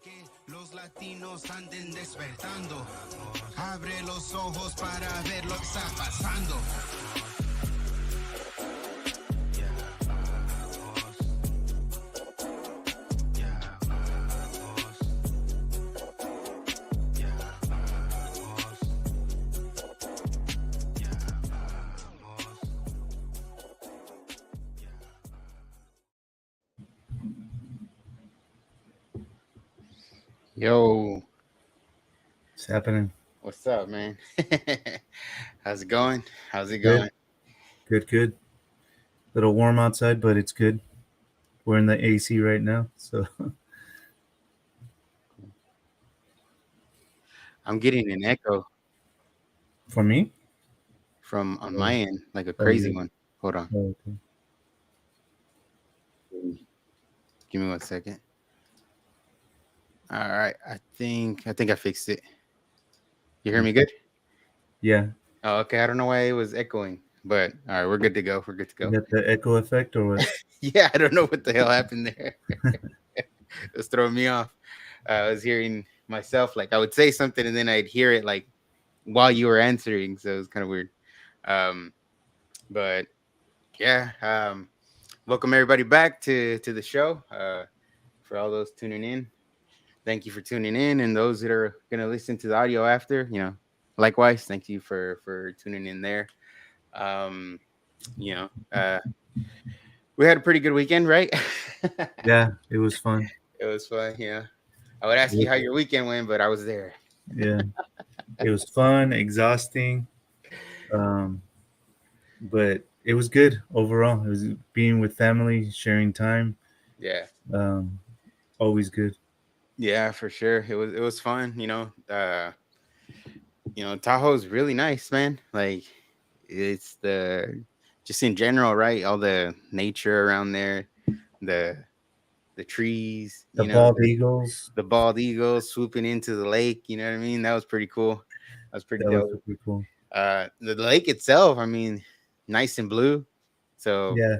que los latinos anden despertando. Abre los ojos para ver lo que está pasando. Yo, What's happening? what's up, man? How's it going? How's it Good, going? good. Little warm outside, but it's good. We're in the AC right now, so I'm getting an echo for me. from on Oh, my end, like a oh crazy yeah. one. Hold on. Oh, okay. Give me 1 second. All right. I think I fixed it. You hear me Okay. good? Yeah, Oh, okay. I don't know why it was echoing, but all right, we're good to go. We're good to you go. got the echo effect or what? Yeah, I don't know what the hell happened there. It's throwing me off. I was hearing myself, like I would say something and then I'd hear it like while you were answering, so it was kind of weird. Um, but yeah, welcome everybody back to the show. For all those tuning in, thank you for tuning in, and those that are gonna listen to the audio after, likewise, thank you for tuning in there. Um, you know, uh, we had a pretty good weekend, right? Yeah, it was fun. It was fun. Yeah, I would ask you how your weekend went, but I was there. Yeah, it was fun, exhausting, um, but it was good overall. It was being with family, sharing time. Yeah, Um, Always good. yeah, for sure. It was fun. Tahoe's really nice, man. Like it's the just in general, right? All the nature around there, the the trees, The bald eagles. the bald eagles swooping into the lake. You know what I mean? That was pretty cool. That was pretty That was dope. super cool. The lake itself, I mean, nice and blue. So Yeah,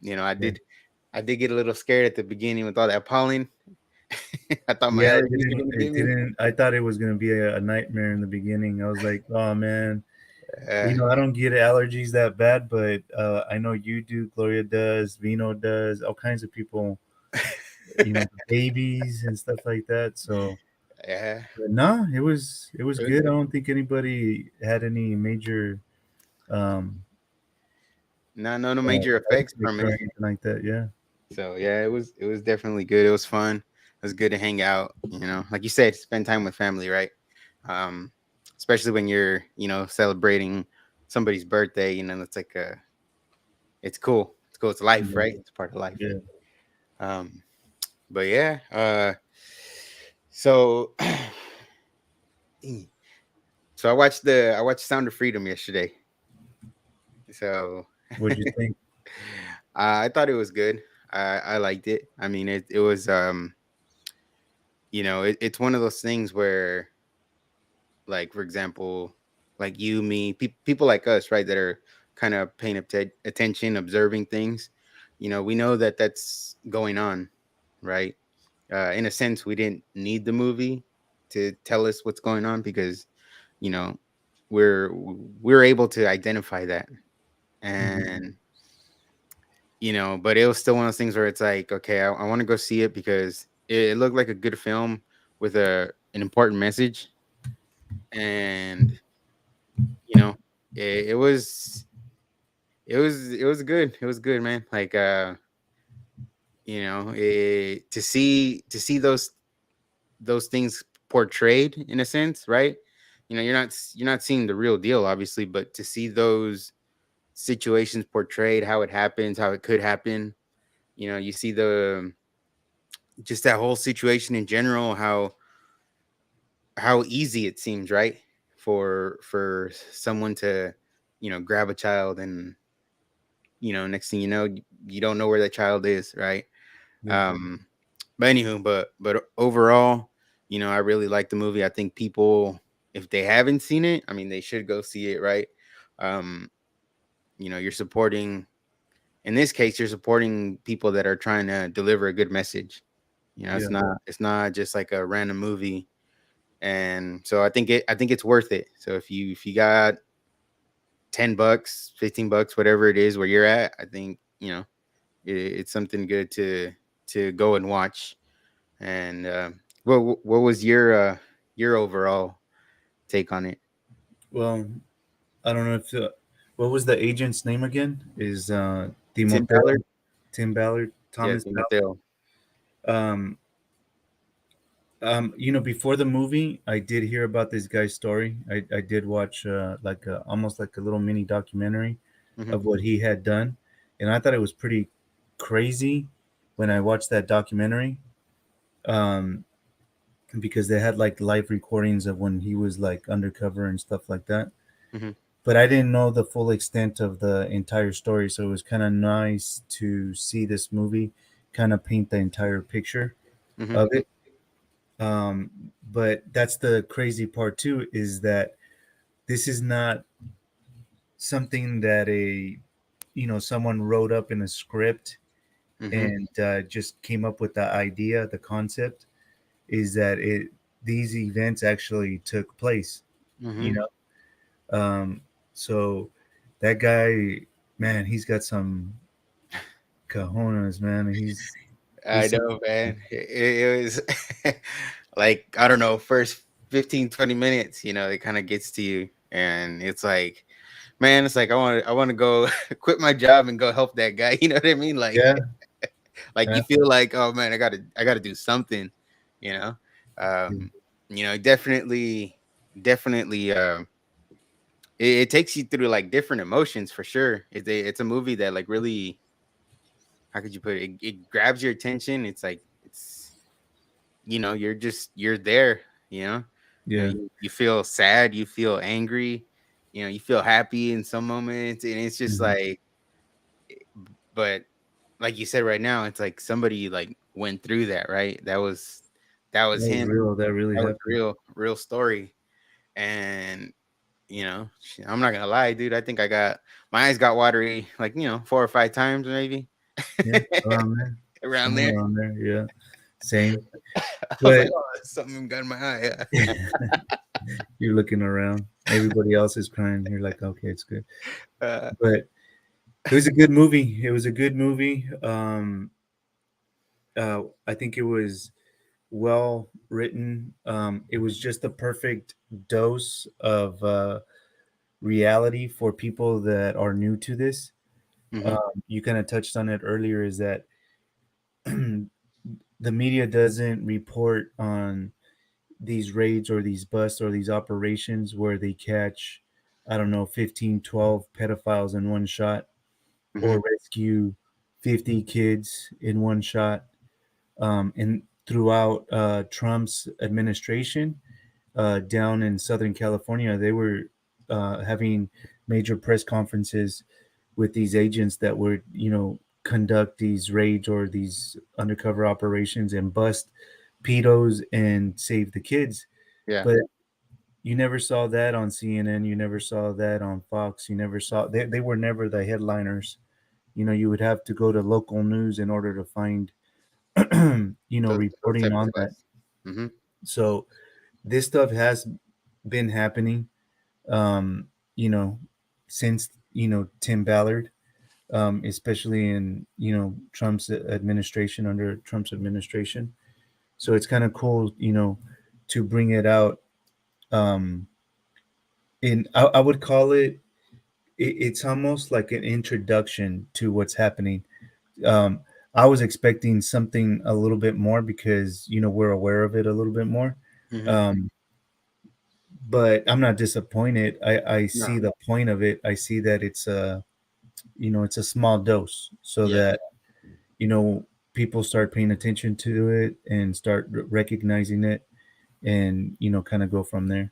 yeah, I did get a little scared at the beginning with all that pollen. I thought my yeah. allergies were gonna It get me. didn't. I thought it was gonna be a nightmare in the beginning. I was like, oh man. Uh, I don't get allergies that bad, but I know you do. Gloria does. Vino does. All kinds of people. The babies and stuff like that. So, yeah, but nah, it was it was good. I good. don't think anybody had any major um, No major effects outbreaks from or it. anything like that. Yeah, So yeah, it was definitely good. It was fun. It was good to hang out. Like you said, spend time with family, right? Um, Especially when you're celebrating somebody's birthday. It's like it's cool. It's cool. It's life, yeah, right? It's part of life. yeah. Um, but yeah. So so I watched Sound of Freedom yesterday. So What'd you think? I thought it was good. I liked it. I mean, it was it's one of those things where, like, for example, like you, me, people like us, right, that are kind of paying attention, observing things. We know that that's going on, right? In a sense, we didn't need the movie to tell us what's going on because you know we're we're able to identify that. Mhm. And but it was still one of those things where it's like, okay, I want to go see it because it looked like a good film with an important message. And you know it was it was good. It was good, man. Like to see those things portrayed in a sense, right? You're not seeing the real deal, obviously, but to see those situations portrayed, how it happens, how it could happen. You see the just that whole situation in general, how easy it seems, right? For someone to grab a child, and next thing you know, you don't know where that child is, right? Yeah, um but anywho, but overall, I really like the movie. I think people, if they haven't seen it, I mean, they should go see it, right? um you're supporting, in this case, you're supporting people that are trying to deliver a good message, You know, Yeah. it's not just like a random movie. And so I think it's worth it. So if you got $10, $15, whatever it is where you're at, I think, it's something good to go and watch. And what was your overall take on it? Well, I don't know if what was the agent's name again? Is Tim Ballard? Timoteo, Tim Ballard, Yeah, Thomas Ballard. Timoteo. Um, before the movie, I did hear about this guy's story. I did watch like almost like a little mini documentary Hmm. of what he had done, and I thought it was pretty crazy when I watched that documentary. Um, because they had like live recordings of when he was like undercover and stuff like that. Hmm. But I didn't know the full extent of the entire story, so it was kind of nice to see this movie kind of paint the entire picture Hmm. of it. But that's the crazy part too, is that this is not something that someone wrote up in a script Hmm. and just came up with the idea, the concept. Is that it? These events actually took place. You Hmm. know, so that guy, man, he's got some cojones, man. I He's know, man. It was like, I don't know, first 15, 20 minutes, it kind of gets to you. And it's like, man, it's like I want to go quit my job and go help that guy. You know what I mean? Like yeah, like yeah, you feel like, oh man, I gotta do something, you know. Definitely it takes you through like different emotions for sure. It's a movie that like really, how could you put it? It grabs your attention. It's like you're there, you know. yeah. You feel sad, you feel angry, you feel happy in some moments, and it's just Mhm. like, but like you said right now, it's like somebody like went through that, right? That was That was him. real. That really That was happened. real story. And I'm not gonna lie, dude. I think my eyes got watery like 4 or 5 times maybe. Yeah, around there, Around somewhere there. around there. Yeah, same. I was like, But oh, something got in my eye. you're looking around. Everybody else is crying. You're like, okay, it's good. uh, But it was a good movie. It was a good movie. I think it was well written. It was just the perfect dose of reality for people that are new to this. hmm. You kind of touched on it earlier. Is that the media doesn't report on these raids or these busts or these operations where they catch, I don't know, 15, 12 pedophiles in one shot Hmm. or rescue 50 kids in one shot. And throughout Trump's administration, down in Southern California, they were having major press conferences with these agents that would, conduct these raids or these undercover operations and bust pedos and save the kids. Yeah. But you never saw that on CNN. You never saw that on Fox. You never saw they were never the headliners. You would have to go to local news in order to find, Those reporting type of on that. busts. Hmm. So this stuff has been happening, um, you know, since, Tim Ballard, especially in, under Trump's administration. So it's kind of cool, to bring it out. Um, I would call it's almost like an introduction to what's happening. Um, I was expecting something a little bit more because, we're aware of it a little bit more. Hmm. Um, but I'm not disappointed. I No. see the point of it. I see that it's a small dose so Yeah. that, you know, people start paying attention to it and start recognizing it and, kind of go from there.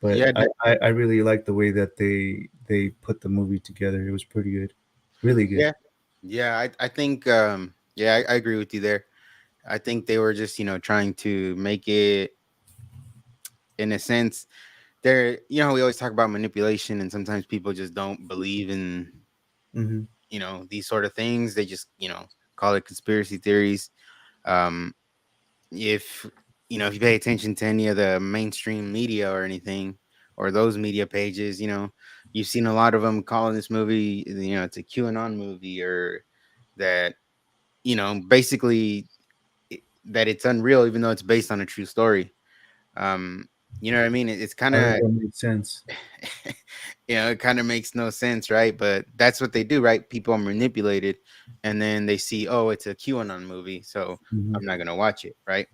But Yeah. I really like the way that they put the movie together. It was pretty good, really good. Yeah. Yeah. I think. Yeah, I agree with you there. I think they were just trying to make it, in a sense. We always talk about manipulation, and sometimes people just don't believe in Hmm. these sort of things. They just call it conspiracy theories. Um, if if you pay attention to any of the mainstream media or anything, or those media pages, you've seen a lot of them calling this movie, it's a QAnon movie, or that, basically that it's unreal, even though it's based on a true story. Um, you know what I mean? It's kind of, That makes sense. it kind of makes no sense, right? But that's what they do, right? People are manipulated, and then they see, oh, it's a QAnon movie, so Hmm. I'm not gonna watch it, right?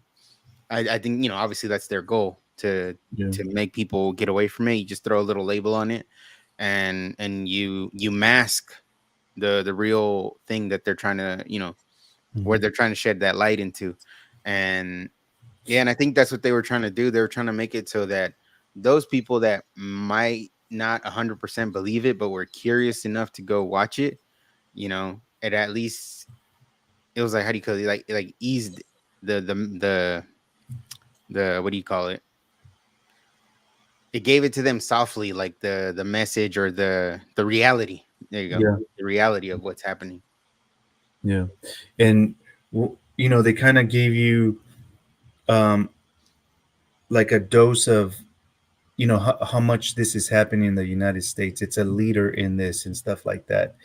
I think obviously that's their goal, Yeah. to make people get away from it. You just throw a little label on it, and you mask the real thing that they're trying to, where Hmm. they're trying to shed that light into. And yeah, and I think that's what they were trying to do. They were trying to make it so that those people that might not 100% believe it, but were curious enough to go watch it, it at least, it was like, how do you call it, like eased the the what do you call it, it gave it to them softly, like the message, or the reality. There you go, Yeah. the reality of what's happening. Yeah. And they kind of gave you um like a dose of how much this is happening in the United States. It's a leader in this and stuff like that.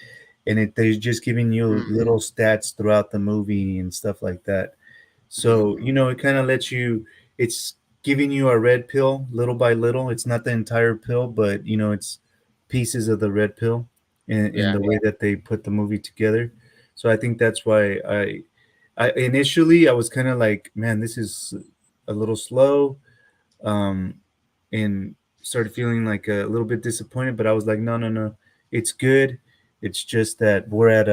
And they're just giving you Mm, little stats throughout the movie and stuff like that. mhm. So, it kind of lets you, it's giving you a red pill little by little. It's not the entire pill, but, it's pieces of the red pill in Yeah. the way that they put the movie together. So I think that's why I initially I was kind of like, man, this is a little slow, um, and started feeling like a little bit disappointed. But I was like, no, no, no, it's good. It's just that we're at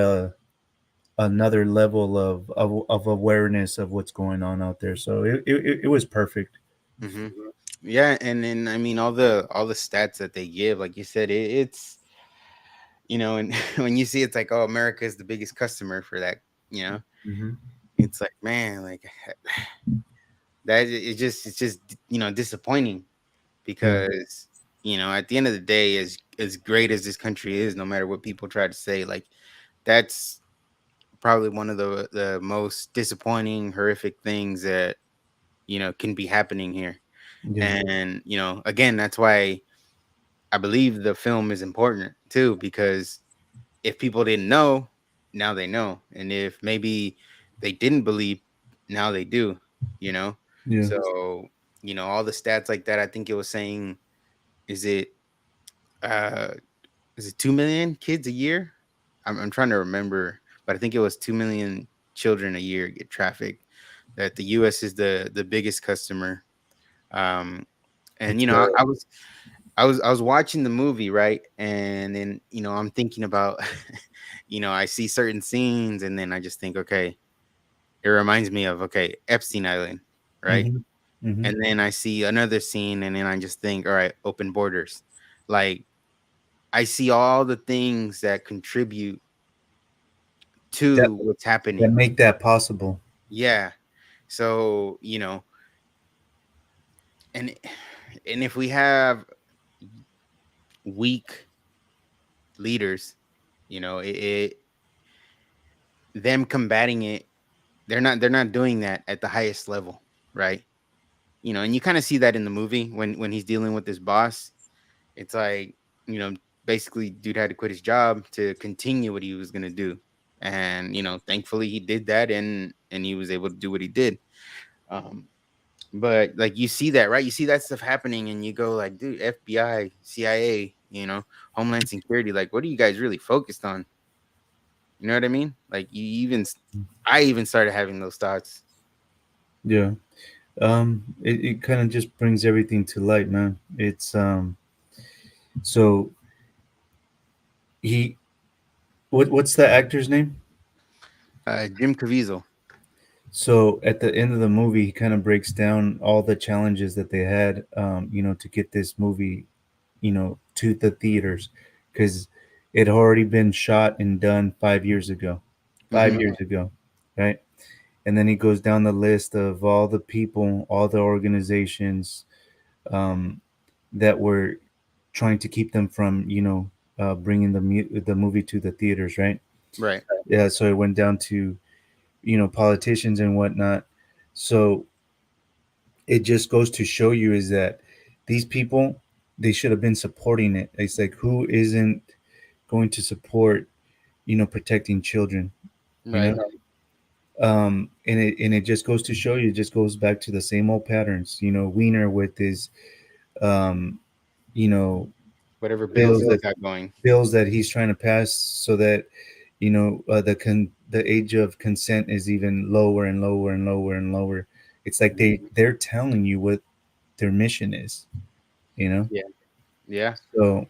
another level of awareness of what's going on out there. So it was perfect. Hmm. Yeah, and then I mean, all the stats that they give, like you said, it's, and when you see, it's like, oh, America is the biggest customer for that, you know, Hmm. it's like, man, like, that, it's just disappointing, Yeah, because at the end of the day, as great as this country is, no matter what people try to say, like, that's probably one of the most disappointing, horrific things that can be happening here. yeah, And again, that's why I believe the film is important too, because if people didn't know, now they know. And if maybe they didn't believe, now they do, you know? yeah, So, all the stats like that, I think it was saying, is it uh is it 2 million kids a year? I'm trying to remember, but I think it was 2 million children a year get trafficked, that the US is the biggest customer. Um and it's wild. I was watching the movie, right? And then, I'm thinking about, I see certain scenes, and then I just think, okay, it reminds me of, okay, Epstein Island, right? Hmm. Hmm. And then I see another scene, and then I just think, all right, open borders. Like, I see all the things that contribute That to what's that happening. make that possible. Yeah. So, and and if we have weak leaders, them combating it, they're not doing that at the highest level, right? And you kind of see that in the movie when he's dealing with this boss. It's like, basically, dude had to quit his job to continue what he was gonna do, and thankfully he did that, and he was able to do what he did. Um, but like, you see that, right? You see that stuff happening, and you go like, dude, FBI, CIA, Homeland Security, like, what are you guys really focused on? You know what I mean? Like, I even started having those thoughts. Yeah. It kind of just brings everything to light, man. It's so he what's the actor's name? Jim Caviezel. So at the end of the movie, he kind of breaks down all the challenges that they had, to get this movie, to the theaters, because it had already been shot and done 5 years ago, five Hmm. years ago, right? And then he goes down the list of all the people, all the organizations, um, that were trying to keep them from, bringing the movie to the theaters, right? Right. Yeah, so it went down to politicians and whatnot. So it just goes to show you is that these people, they should have been supporting it. It's like, who isn't going to support, protecting children, you know? Right. And it just goes to show you, it just goes back to the same old patterns. Wiener with his, um, you know, Whatever bills bills he's that got going. bills that he's trying to pass so that the age of consent is even lower and lower and lower and lower. It's like Mhm. they're telling you what their mission is, you know. Yeah. Yeah. So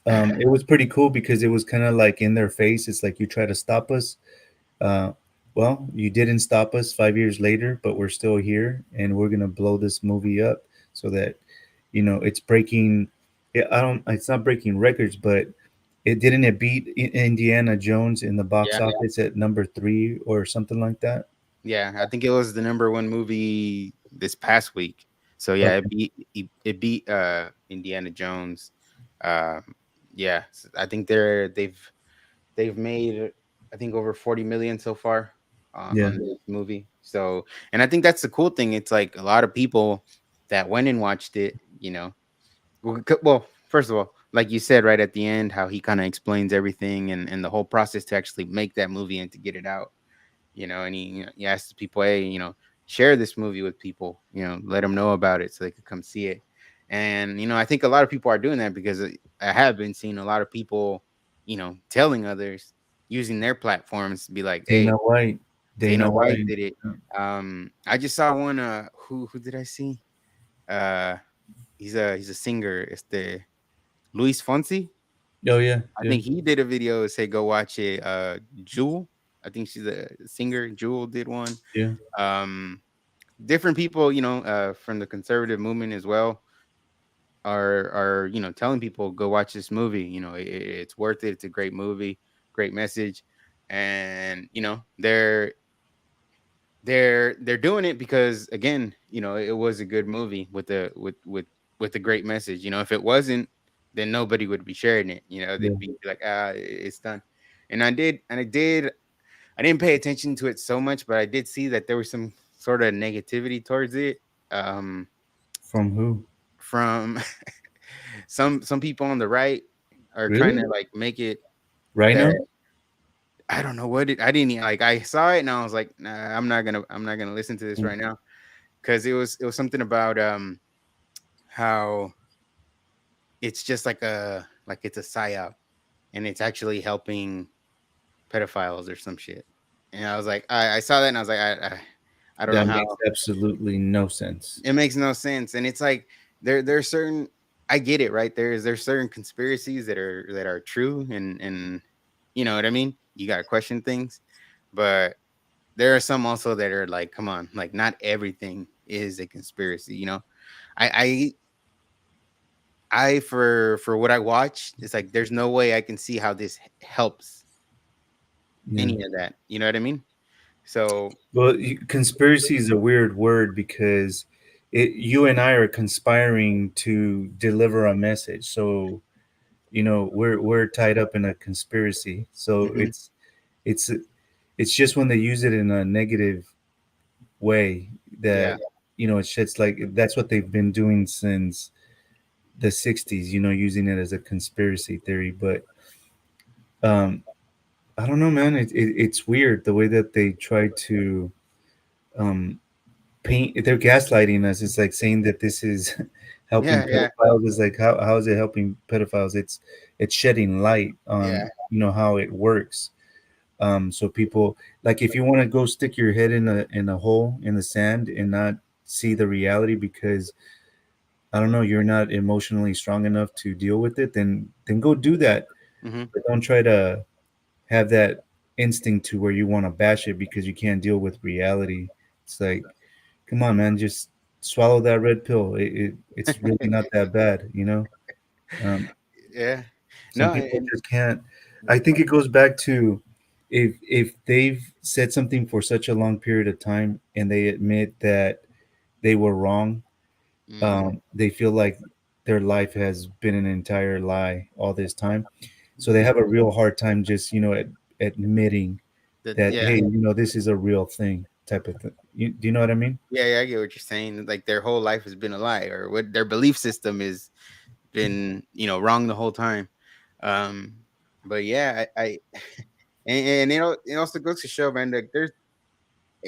it was pretty cool because it was kind of like in their face. It's like, you try to stop us. Uh, well, you didn't stop us 5 years later, but we're still here, and we're gonna blow this movie up so that it's breaking. Yeah, I don't. It's not breaking records, but it beat Indiana Jones in the box Yeah. office at number 3 or something like that. Yeah. I think it was the number one movie this past week. So yeah, Okay. it beat Indiana Jones. Um yeah. I think they've made I think over 40 million so far Yeah. on this movie. So, and I think that's the cool thing. It's like a lot of people that went and watched it, well, first of all, like you said right at the end, how he kind of explains everything and the whole process to actually make that movie and to get it out, and he asks people, hey, share this movie with people, let them know about it so they could come see it. And I think a lot of people are doing that because I have been seeing a lot of people, telling others, using their platforms to be like, Dana hey, White. Dana Dana White White. did it. I just saw one. Who did I see? Uh, he's a singer. It's the Luis Fonsi. Oh yeah. I Yeah. think he did a video say go watch it. Jewel. I think she's a singer. Jewel did one. Yeah. Um, Different people, from the conservative movement as well are telling people go watch this movie. It's worth it. It's a great movie, great message, and they're doing it because again, it was a good movie with with a great message. If it wasn't, then nobody would be sharing it. Yeah. They'd be like, it's done. And I didn't pay attention to it so much, but I did see that there was some sort of negativity towards it, um, From who? from some people on the right are trying Really? to like make it that Rhino? I don't know what I didn't like. I saw it and I was like, nah, I'm not gonna listen to this Mm. right now because it was something about how it's just like it's a psyop and it's actually helping pedophiles or some shit. And I was like, I saw that and I was like, I don't know That makes how. absolutely no sense. It makes no sense. And it's like there's certain I get it, right? There's certain conspiracies that are true and you know what I mean? You gotta question things. But there are some also that are like, come on, like not everything is a conspiracy. I for what I watch, it's like there's no way I can see how this helps Yeah. any of that. You know what I mean? So Well, conspiracy is a weird word because you and I are conspiring to deliver a message. So, we're tied up in a conspiracy. So mhm, it's it's just when they use it in a negative way that, yeah, it's just like that's what they've been doing since the 60s, using it as a conspiracy theory. But um I don't know, man. It's weird the way that they try to um paint. They're gaslighting us. It's like saying that this is helping yeah, yeah, pedophiles. Is like, how is it helping pedophiles? It's shedding light on, yeah, how it works. So people, like, if you want to go stick your head in a hole in the sand and not see the reality because, I don't know, you're not emotionally strong enough to deal with it, then go do that. hmm, But don't try to have that instinct to where you want to bash it because you can't deal with reality. It's like, come on, man, just swallow that red pill. It's really not that bad, you know. Um, yeah. some No, people and just can't. I think it goes back to, if they've said something for such a long period of time and they admit that they were wrong, mm, they feel like their life has been an entire lie all this time. So they mhm, have a real hard time just, admitting that, yeah, hey, this is a real thing, type of thing. Do you know what I mean? Yeah, I get what you're saying. Like their whole life has been a lie, or what their belief system is been, wrong the whole time. Um, but yeah, I and it also goes to show, man, that there's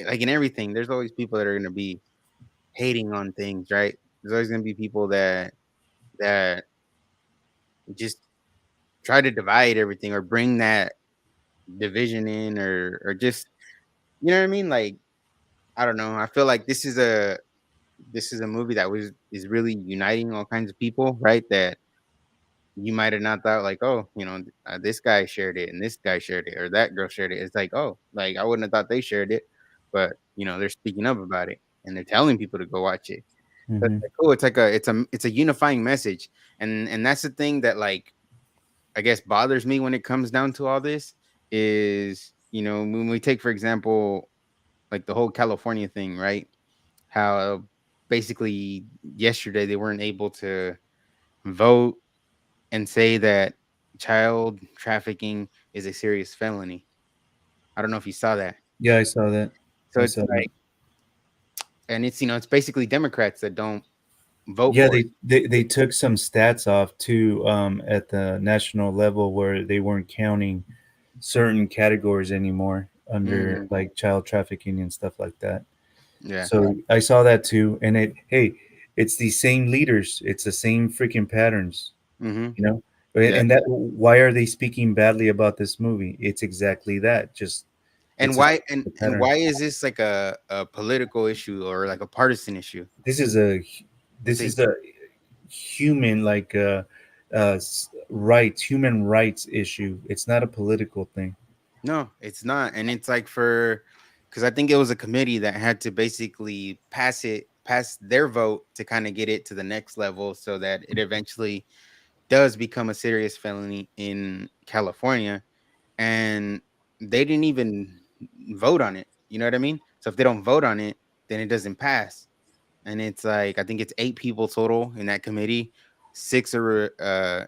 like in everything, there's always people that are gonna be hating on things, right? There's always gonna be people that just try to divide everything or bring that division in, or just, you know what I mean? Like, I don't know. I feel like this is a movie that is really uniting all kinds of people, right? That you might have not thought like, oh, this guy shared it and this guy shared it or that girl shared it. It's like, oh, like I wouldn't have thought they shared it, but they're speaking up about it and they're telling people to go watch it. So it's Hmm. like, cool. It's a unifying message, and that's the thing that, like, I guess bothers me when it comes down to all this is, when we take for example like the whole California thing, right? How basically yesterday they weren't able to vote and say that child trafficking is a serious felony. I don't know if you saw that. Yeah, I saw that. So I it's saw that. like, and it's basically Democrats that don't vote Yeah, for they it. took some stats off too, at the national level where they weren't counting certain categories anymore under Mhm. like child trafficking and stuff like that. Yeah. So I saw that too, and hey, it's the same leaders, it's the same freaking patterns, Hmm. you know. Yeah. And that, why are they speaking badly about this movie? It's exactly that. Just And it's a why and pattern. why is this like a political issue or like a partisan issue? This is a It's this a is a human like rights, human rights issue. It's not a political thing. No, it's not. And it's like because I think it was a committee that had to basically pass their vote to kind of get it to the next level so that it eventually does become a serious felony in California. And they didn't even vote on it. You know what I mean? So if they don't vote on it, then it doesn't pass. And it's like, I think it's 8 people total in that committee. Six are,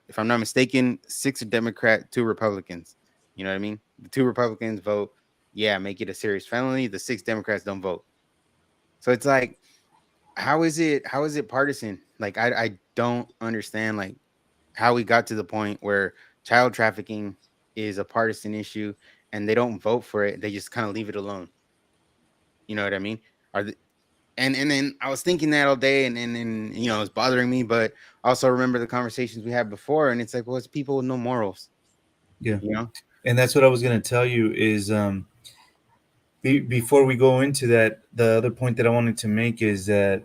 if I'm not mistaken, six are Democrat, two Republicans. You know what I mean? The two Republicans vote, yeah, make it a serious felony. The 6 Democrats don't vote. So it's like, how is it partisan? Like, I don't understand like how we got to the point where child trafficking is a partisan issue and they don't vote for it. They just kind of leave it alone. You know what I mean? Are the, and then I was thinking that all day, and it's bothering me. But I also remember the conversations we had before, and it's like, well, it's people with no morals. Yeah, You know? and that's what I was going to tell you is before we go into that, the other point that I wanted to make is that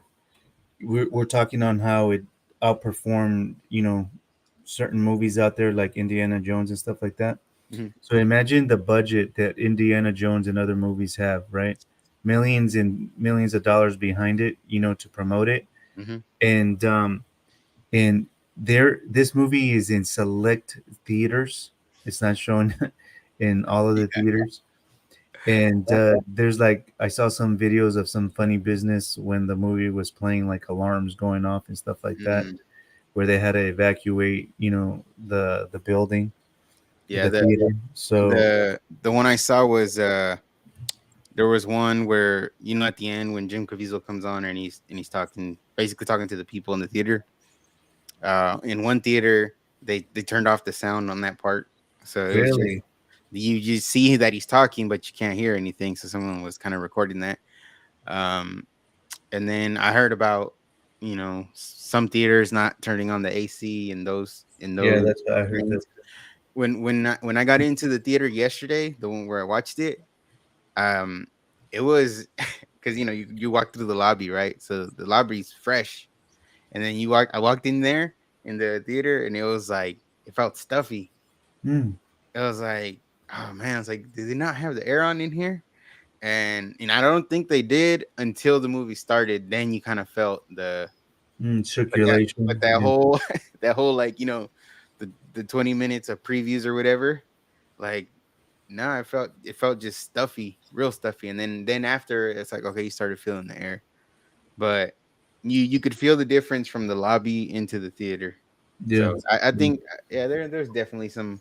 we're talking on how it outperformed, certain movies out there like Indiana Jones and stuff like that. Hmm. So imagine the budget that Indiana Jones and other movies have, right? Millions and millions of dollars behind it, to promote it. Hmm. And there, this movie is in select theaters. It's not shown in all of the theaters. And there's like, I saw some videos of some funny business when the movie was playing, like alarms going off and stuff like that, Hmm. where they had to evacuate, the building, Yeah. the The theater. So the the one I saw was there was one where at the end when Jim Caviezel comes on and he's talking basically talking to the people in the theater. In one theater they turned off the sound on that part, so it was just really, you see that he's talking but you can't hear anything. So someone was kind of recording that. Um, and then I heard about some theaters not turning on the AC in yeah, those that's what I heard. That. lanes. When I got into the theater yesterday, the one where I watched it, um, it was because you walk through the lobby, right? So the lobby's fresh, and then I walked in there in the theater, and it was like it felt stuffy. Mm, It was like, oh man, it's like, did they not have the air on in here? And I don't think they did until the movie started. Then you kind of felt but that but circulation. that Yeah, whole that whole like the 20 minutes of previews or whatever, like no, it felt just stuffy, real stuffy. And then after it's like, okay, you started feeling the air, but you could feel the difference from the lobby into the theater. yeah, So I yeah, think yeah, there's definitely some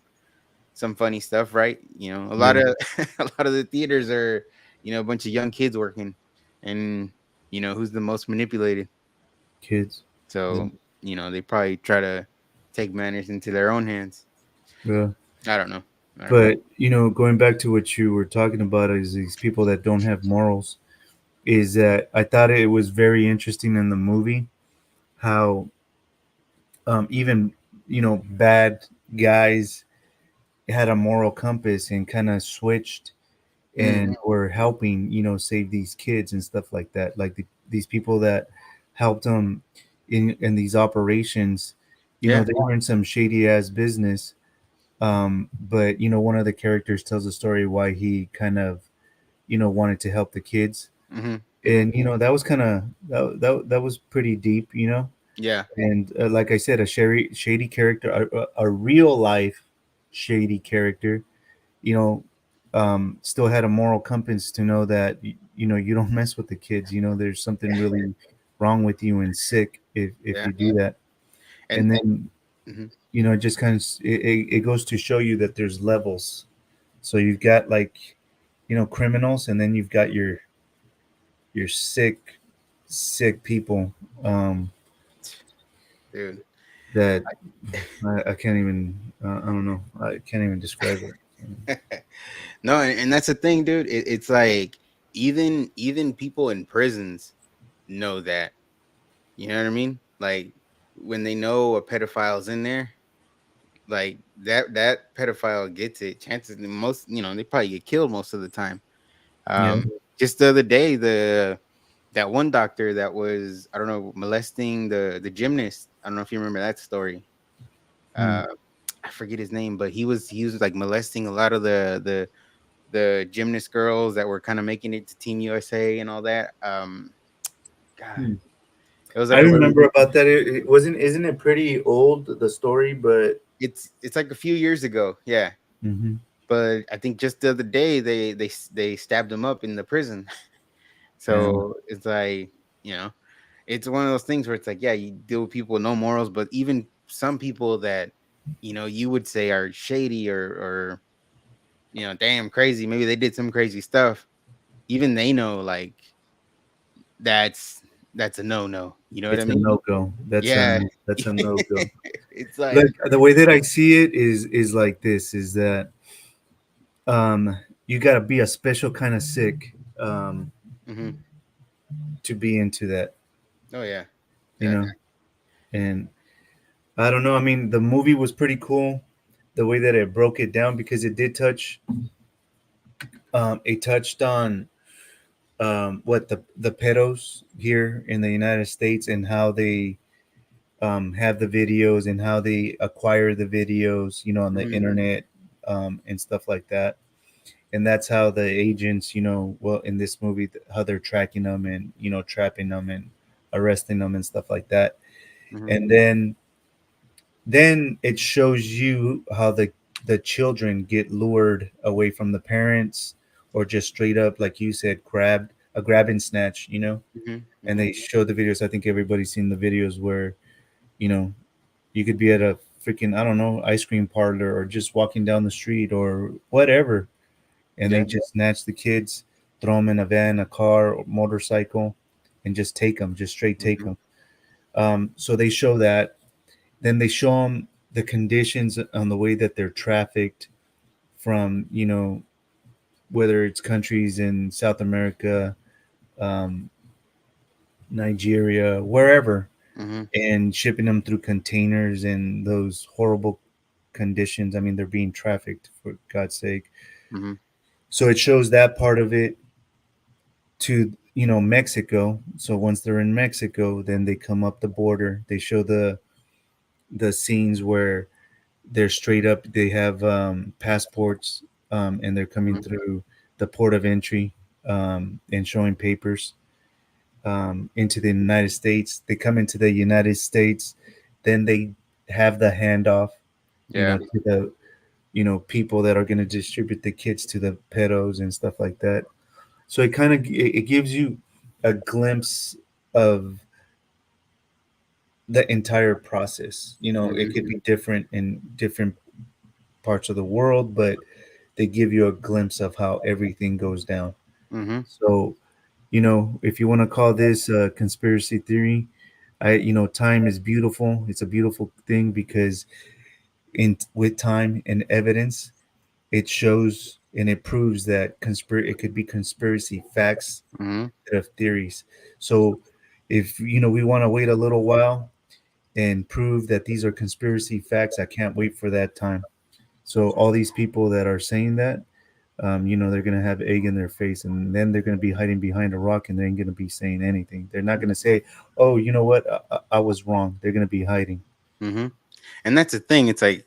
funny stuff, right? A yeah. lot of a lot of the theaters are a bunch of young kids working, and who's the most manipulated. Kids. Yeah. So they probably try to take matters into their own hands. Yeah. I don't know. I don't know. But going back to what you were talking about, is these people that don't have morals. Is that I thought it was very interesting in the movie how even bad guys had a moral compass and kind of switched Mm, and were helping save these kids and stuff like that. Like these people that helped them in these operations, yeah. they were in some shady ass business. But one of the characters tells a story why he kind of wanted to help the kids. Hmm. Hmm. And that was kind of that was pretty deep. Yeah. And like I said, a shady character, a real life shady character, you know still had a moral compass to know that you don't mess with the kids. There's something really wrong with you and sick if Yeah. you do that. And And then mhm. it just kind of it goes to show you that there's levels. So you've got like criminals, and then you've got your sick people, um Dude. that I can't even I don't know, I can't even describe it. No, and that's the thing, dude. It's like even people in prisons know that. You know what I mean? Like when they know a pedophile's in there, like that pedophile gets it. Chances most, they probably get killed most of the time. Yeah. Just the other day, that one doctor that was, I don't know, molesting the gymnast. I don't know if you remember that story. Hmm. Uh, I forget his name, but he was like molesting a lot of the gymnast girls that were kind of making it to Team USA and all that. God, Hmm. it was I like a really remember about that. It wasn't, isn't it pretty old, the story? But it's like a few years ago, yeah. hmm. But I think just the other day they stabbed him up in the prison. Yeah, So it's like, you know, it's one of those things where it's like, yeah, you deal with people with no morals, but even some people that you would say are shady or damn crazy, maybe they did some crazy stuff. Even they know like that's that's a no no. You know what I it's a mean? no go. Yeah. That's a no go. It's like, Like the way that I see it is like this: is that you got to be a special kind of sick hmm. to be into that, Oh yeah, you yeah. know. And I don't know. I mean, the movie was pretty cool, the way that it broke it down, because it did touch. It touched on what the pedos here in the United States, and how they have the videos, and how they acquire the videos, on the Hmm. internet, and stuff like that. And that's how the agents, well, in this movie, how they're tracking them, and trapping them and arresting them and stuff like that. Hmm. And then it shows you how the children get lured away from the parents, or just straight up, like you said, grabbed, a grab and snatch, Hmm. and Hmm. they show the videos. I think everybody's seen the videos where you know you could be at a freaking, I don't know, ice cream parlor, or just walking down the street or whatever, and they Yeah. just snatch the kids, throw them in a van, a car, or motorcycle, and just take them, just straight take Hmm. them. So they show that. Then they show them the conditions on the way that they're trafficked from, whether it's countries in South America, um, Nigeria, wherever, Hmm. and shipping them through containers in those horrible conditions. I mean, they're being trafficked, for God's sake. Hmm. So it shows that part of it to, Mexico. So once they're in Mexico, then they come up the border. They show the scenes where they're straight up. They have passports, and they're coming Hmm. through the port of entry, and showing papers, into the United States. They come into the United States, then they have the handoff, Yeah. to the people that are going to distribute the kits to the pedos and stuff like that. So it kind of it gives you a glimpse of the entire process. It Hmm. could be different in different parts of the world, but they give you a glimpse of how everything goes down. Hmm. So if you want to call this a conspiracy theory, time is beautiful. It's a beautiful thing because in with time and evidence, it shows and it proves that it could be conspiracy facts Hmm. instead of theories. So if we want to wait a little while and prove that these are conspiracy facts, I can't wait for that time. So all these people that are saying that, they're gonna have egg in their face, and then they're gonna be hiding behind a rock, and they ain't gonna be saying anything. They're not gonna say, "Oh, you know what? I was wrong." They're gonna be hiding. Hmm. And that's the thing. It's like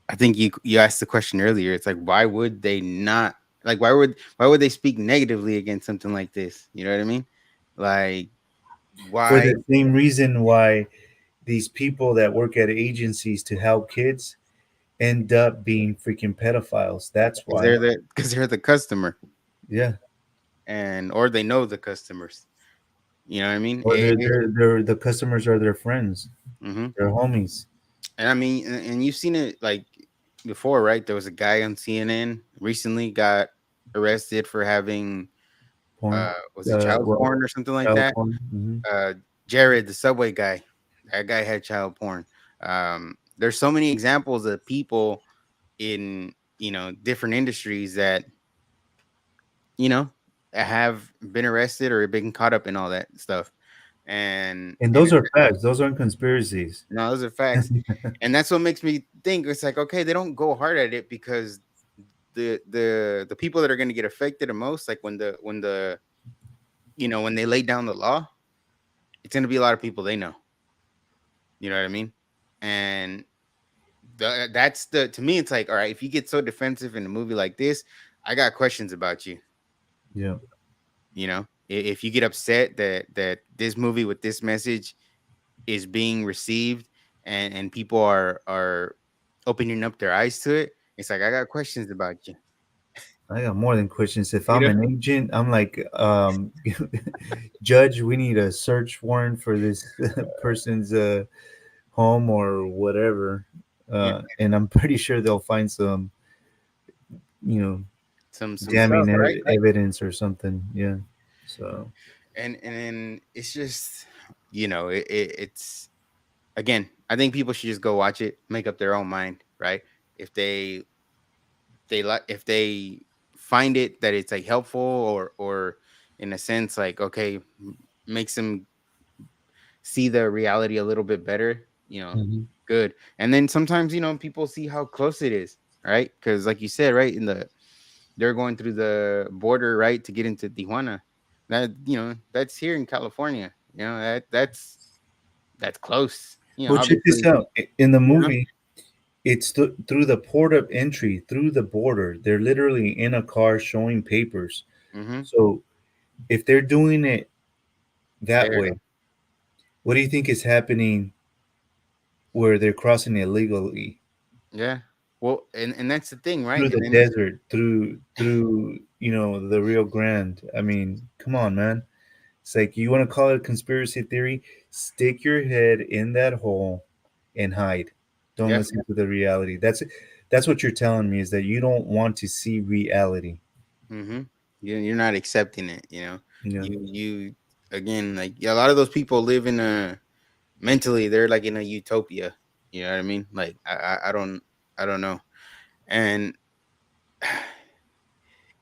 I think you asked the question earlier. It's like why would they not like why would they speak negatively against something like this? You know what I mean? Like For why? the same reason why these people that work at agencies to help kids end up being freaking pedophiles. That's Because why. they're the customer, Yeah. and or they know the customers. You know what I mean? Or they're the customers are their friends, Mhm. their homies. And I mean, and you've seen it like before, right? There was a guy on CNN recently got arrested for having Porn. was it child Well, porn or something like child that? porn. Hmm. Uh, Jared, the subway guy, that guy had child porn. There's so many examples of people in different industries that you know have been arrested or been caught up in all that stuff, And and those are facts. Those aren't conspiracies. no, those are facts. And that's what makes me think it's like, okay, they don't go hard at it because the people that are going to get affected the most, like when the when they lay down the law, it's going to be a lot of people they know. You know what I mean? And that's the to me, it's like, all right, if you get so defensive in a movie like this, I got questions about you. Yeah. If you get upset that this movie with this message is being received and people are opening up their eyes to it, it's like I got questions about you. I got more than questions. If You I'm know? an agent, I'm like, Judge, we need a search warrant for this person's home or whatever. Yeah, And I'm pretty sure they'll find some, you know, some damning stuff, right? evidence or something. Yeah. So, And then it's just it's again, I think people should just go watch it, make up their own mind, right? If they like if they find it that it's like helpful or in a sense like okay makes them see the reality a little bit better, mhm. good. And then sometimes people see how close it is, right? Because like you said, right, they're going through the border, right, to get into Tijuana. That's here in California. That's close. Well, check this Obviously, out. In the you know. movie, it's through the port of entry, through the border. They're literally in a car showing papers. Mm-hmm. So, if they're doing it that There, way, what do you think is happening where they're crossing illegally yeah. Well, and that's the thing, right? through And the then desert, through the Rio Grande? I mean, come on, man. It's like you want to call it a conspiracy theory, stick your head in that hole and hide. Don't yeah. listen to the reality. That's what you're telling me is that you don't want to see reality. Mm-hmm. You're not accepting it. Yeah. You again, like, yeah, a lot of those people live in a mentally they're like in a utopia. You know what I mean? Like I don't know. And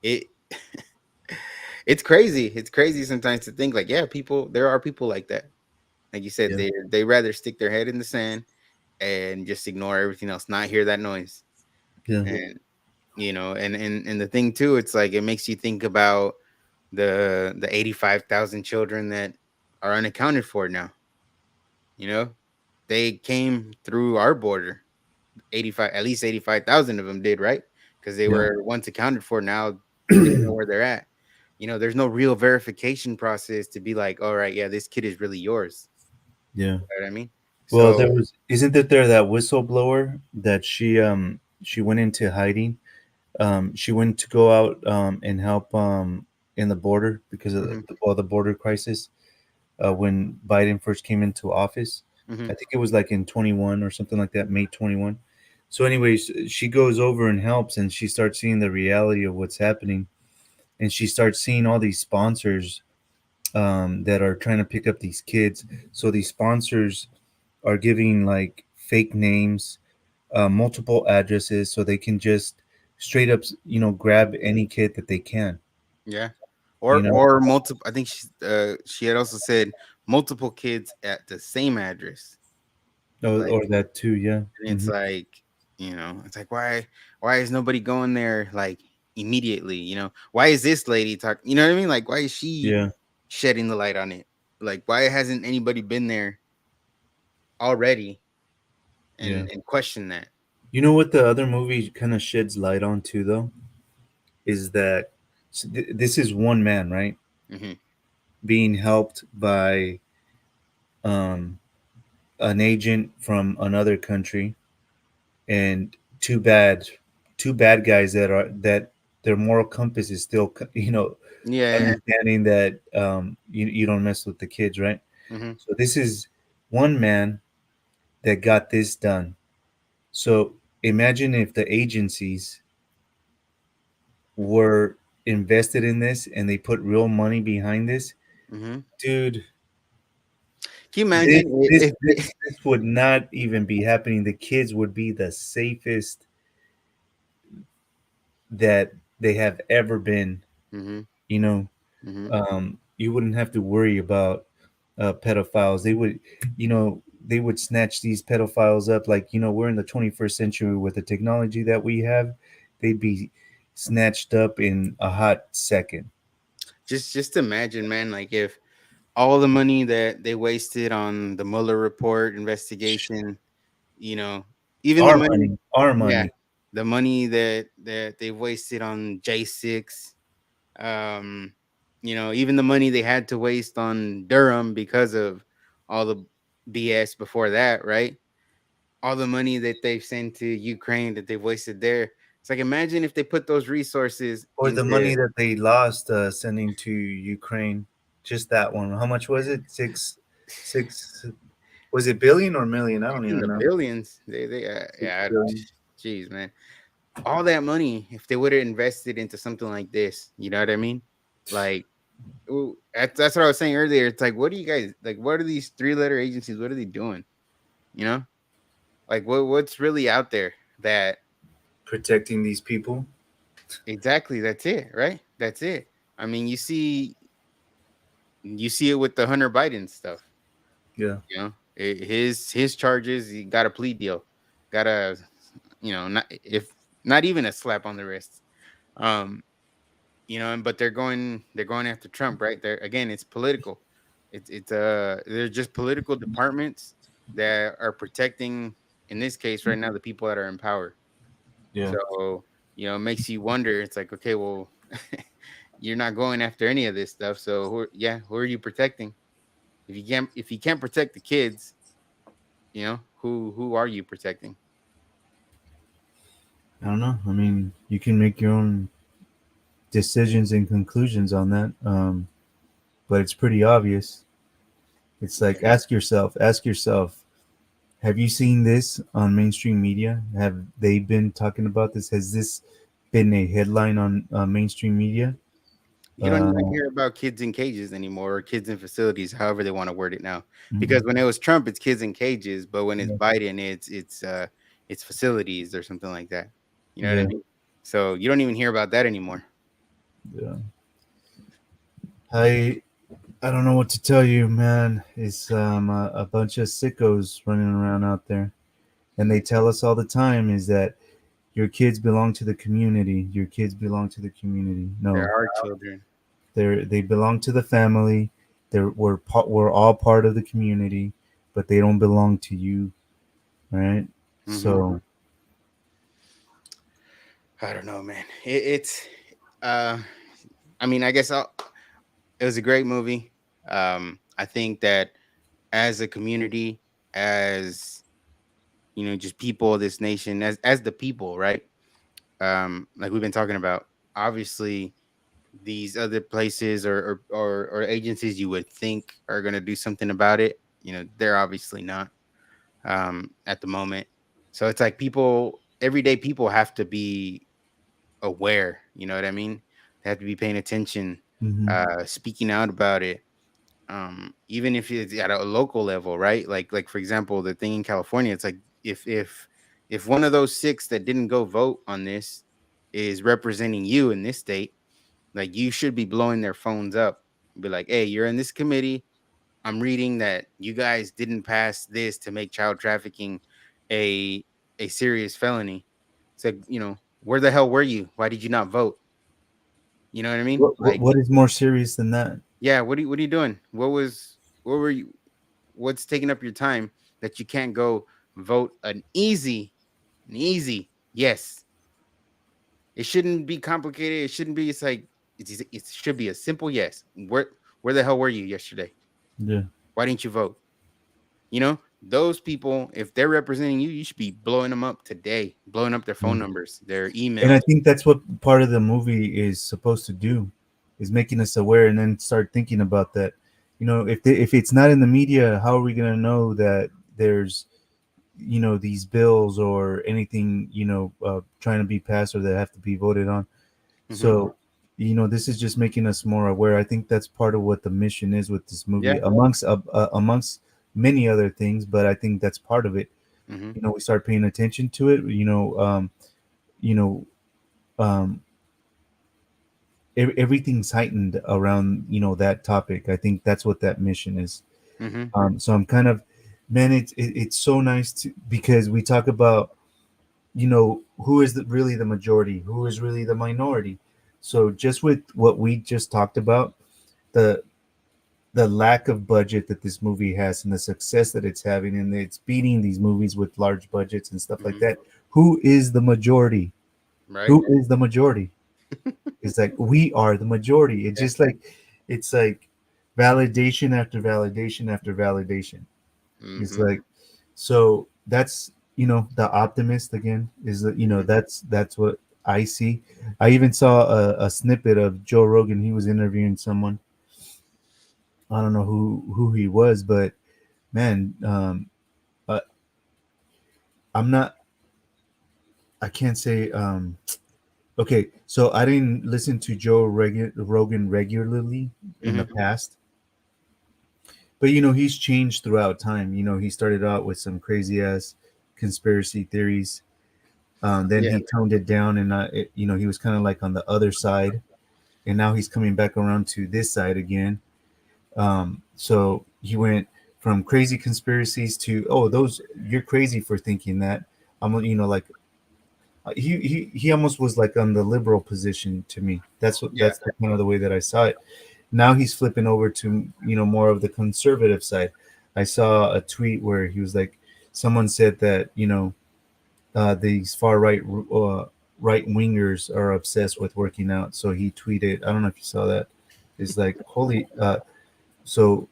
it it's crazy. It's crazy sometimes to think like, yeah, there are people like that. Like you said, Yeah. they rather stick their head in the sand and just ignore everything else, not hear that noise. Yeah. And and the thing too, it's like it makes you think about the 85,000 children that are unaccounted for now. You know, they came through our border. 85, at least 85,000 of them did, right? Because they Yeah. were once accounted for. Now they know where they're at. There's no real verification process to be like, all right, yeah, this kid is really yours. Yeah. You know what I mean? Well, So, isn't there that whistleblower that she went into hiding. She went to go out and help in the border because of mhm, the border crisis when Biden first came into office. mhm, I think it was like in 21 or something like that, May 21. So, anyways, she goes over and helps, and she starts seeing the reality of what's happening. and she starts seeing all these sponsors that are trying to pick up these kids. So these sponsors are giving like fake names, multiple addresses, so they can just straight up, grab any kid that they can. Yeah. You know, Or multiple. I think she had also said multiple kids at the same address. Like, or that too. Yeah. and it's Hmm. like, it's like, why is nobody going there like immediately? Why is this lady talking? You know what I mean? Like, why is she Yeah. shedding the light on it? Like, why hasn't anybody been there already Yeah. and question that? You know what the other movie kind of sheds light on too, though, is that this is one man, right, Hmm. being helped by um, an agent from another country, and two bad guys that their moral compass is still, Yeah. understanding that you don't mess with the kids, right? Hmm. So this is one man that got this done. So imagine if the agencies were invested in this and they put real money behind this, Hmm. dude. Can you This imagine this if this this would not even be happening. The kids would be the safest that they have ever been. hmm. You know, Hmm. you wouldn't have to worry about pedophiles. They would snatch these pedophiles up. Like, we're in the 21st century with the technology that we have. They'd be snatched up in a hot second. Just imagine, man, like if all the money that they wasted on the Mueller report investigation, you know, even the Our money, money, our yeah, money. the money that they wasted on J6, um, even the money they had to waste on Durham because of all the BS before that, right? All the money that they've sent to Ukraine that they've wasted there. It's like imagine if they put those resources Or the into money that they lost sending to Ukraine. Just that one. How much was it? Six. Was it billion or million? I don't in even the know. billions. They Six yeah, billion. jeez, man. All that money, if they would have invested into something like this, you know what I mean? Like, ooh, that's what I was saying earlier. It's like, what do you guys like? What are these three-letter agencies? What are they doing? You know, like what's really out there that Protecting these people. exactly? That's it, right? That's it. I mean, you see it with the Hunter Biden stuff. Yeah. His charges. He got a plea deal. Got a not if not even a slap on the wrist. Um, but they're going after Trump, right? They're again, it's political. They're just political departments that are protecting, in this case right now, the people that are in power. Yeah. So, it makes you wonder. It's like, okay, well, you're not going after any of this stuff. So who are you protecting? If you can't protect the kids, who are you protecting? I don't know. I mean, you can make your own decisions and conclusions on that. But it's pretty obvious. It's like, Yeah. ask yourself, have you seen this on mainstream media? Have they been talking about this? Has this been a headline on mainstream media? You don't Uh, even hear about kids in cages anymore, or kids in facilities, however they want to word it now. Because mm, when it was Trump, it's kids in cages, but when it's yeah, Biden, it's facilities or something like that. You know what I yeah, mean? So you don't even hear about that anymore. yeah. I I don't know what to tell you, man. It's a bunch of sickos running around out there, and they tell us all the time is that your kids belong to the community. Your kids belong to the community. There No, are children. they belong to the family. We're all part of the community, but they don't belong to you, right? Hmm. So I don't know, man. It's uh, I mean, I guess it was a great movie. I think that as a community, as just people of this nation, as the people, right? Like we've been talking about, obviously these other places or agencies you would think are going to do something about it, they're obviously not, at the moment. So it's like everyday people have to be aware, you know what I mean? They have to be paying attention, Mm-hmm. speaking out about it. Even if it's at a local level, right? Like for example, the thing in California, it's like if one of those six that didn't go vote on this is representing you in this state, like you should be blowing their phones up. Be like, hey, you're in this committee. I'm reading that you guys didn't pass this to make child trafficking a a serious felony. It's like, where the hell were you? Why did you not vote? You know what I mean? Like, What is more serious than that? yeah, what are you doing? What were you what's taking up your time that you can't go vote an easy yes? It shouldn't be complicated. It shouldn't be. It's like it should be a simple yes. Where the hell were you yesterday? Yeah. Why didn't you vote? Those people, if they're representing you, you should be blowing them up today, blowing up their phone Mm. numbers, their And I emails. think that's what part of the movie is supposed to do, is making us aware and then start thinking about that. If it's not in the media, how are we going to know that there's these bills or anything trying to be passed or that have to be voted on? Hmm. So this is just making us more aware. I think that's part of what the mission is with this movie, Yeah. amongst many other things, but I think that's part of it. Hmm. We start paying attention to it. You know um everything's heightened around that topic. I think that's what that mission is. Hmm. So I'm kind of, man, it's so nice to, because we talk about who is really the majority, who is really the minority. So just with what we just talked about, the the lack of budget that this movie has and the success that it's having, and it's beating these movies with large budgets and stuff like Hmm. that. Who is the majority? Right. Who is the majority? It's like we are the majority. It's Yeah. just like, it's like validation after validation after validation. It's Hmm. like, so that's the optimist again is that Hmm. that's what I see. I even saw a snippet of Joe Rogan. He was interviewing someone. I don't know who he was, but man, uh, I'm not. I can't say. Okay, so I didn't listen to Rogan regularly in the Hmm. past, but he's changed throughout time. He started out with some crazy ass conspiracy theories. Then Yeah. he toned it down, and he was kind of like on the other side, and now he's coming back around to this side again. So he went from crazy conspiracies to, oh, those, you're crazy for thinking that. I'm like, he almost was like on the liberal position to me. Yeah. That's the kind of the way that I saw it. Now he's flipping over to more of the conservative side. I saw a tweet where he was like, someone said that these far right wingers are obsessed with working out. So he tweeted, I don't know if you saw that. It's like, holy, so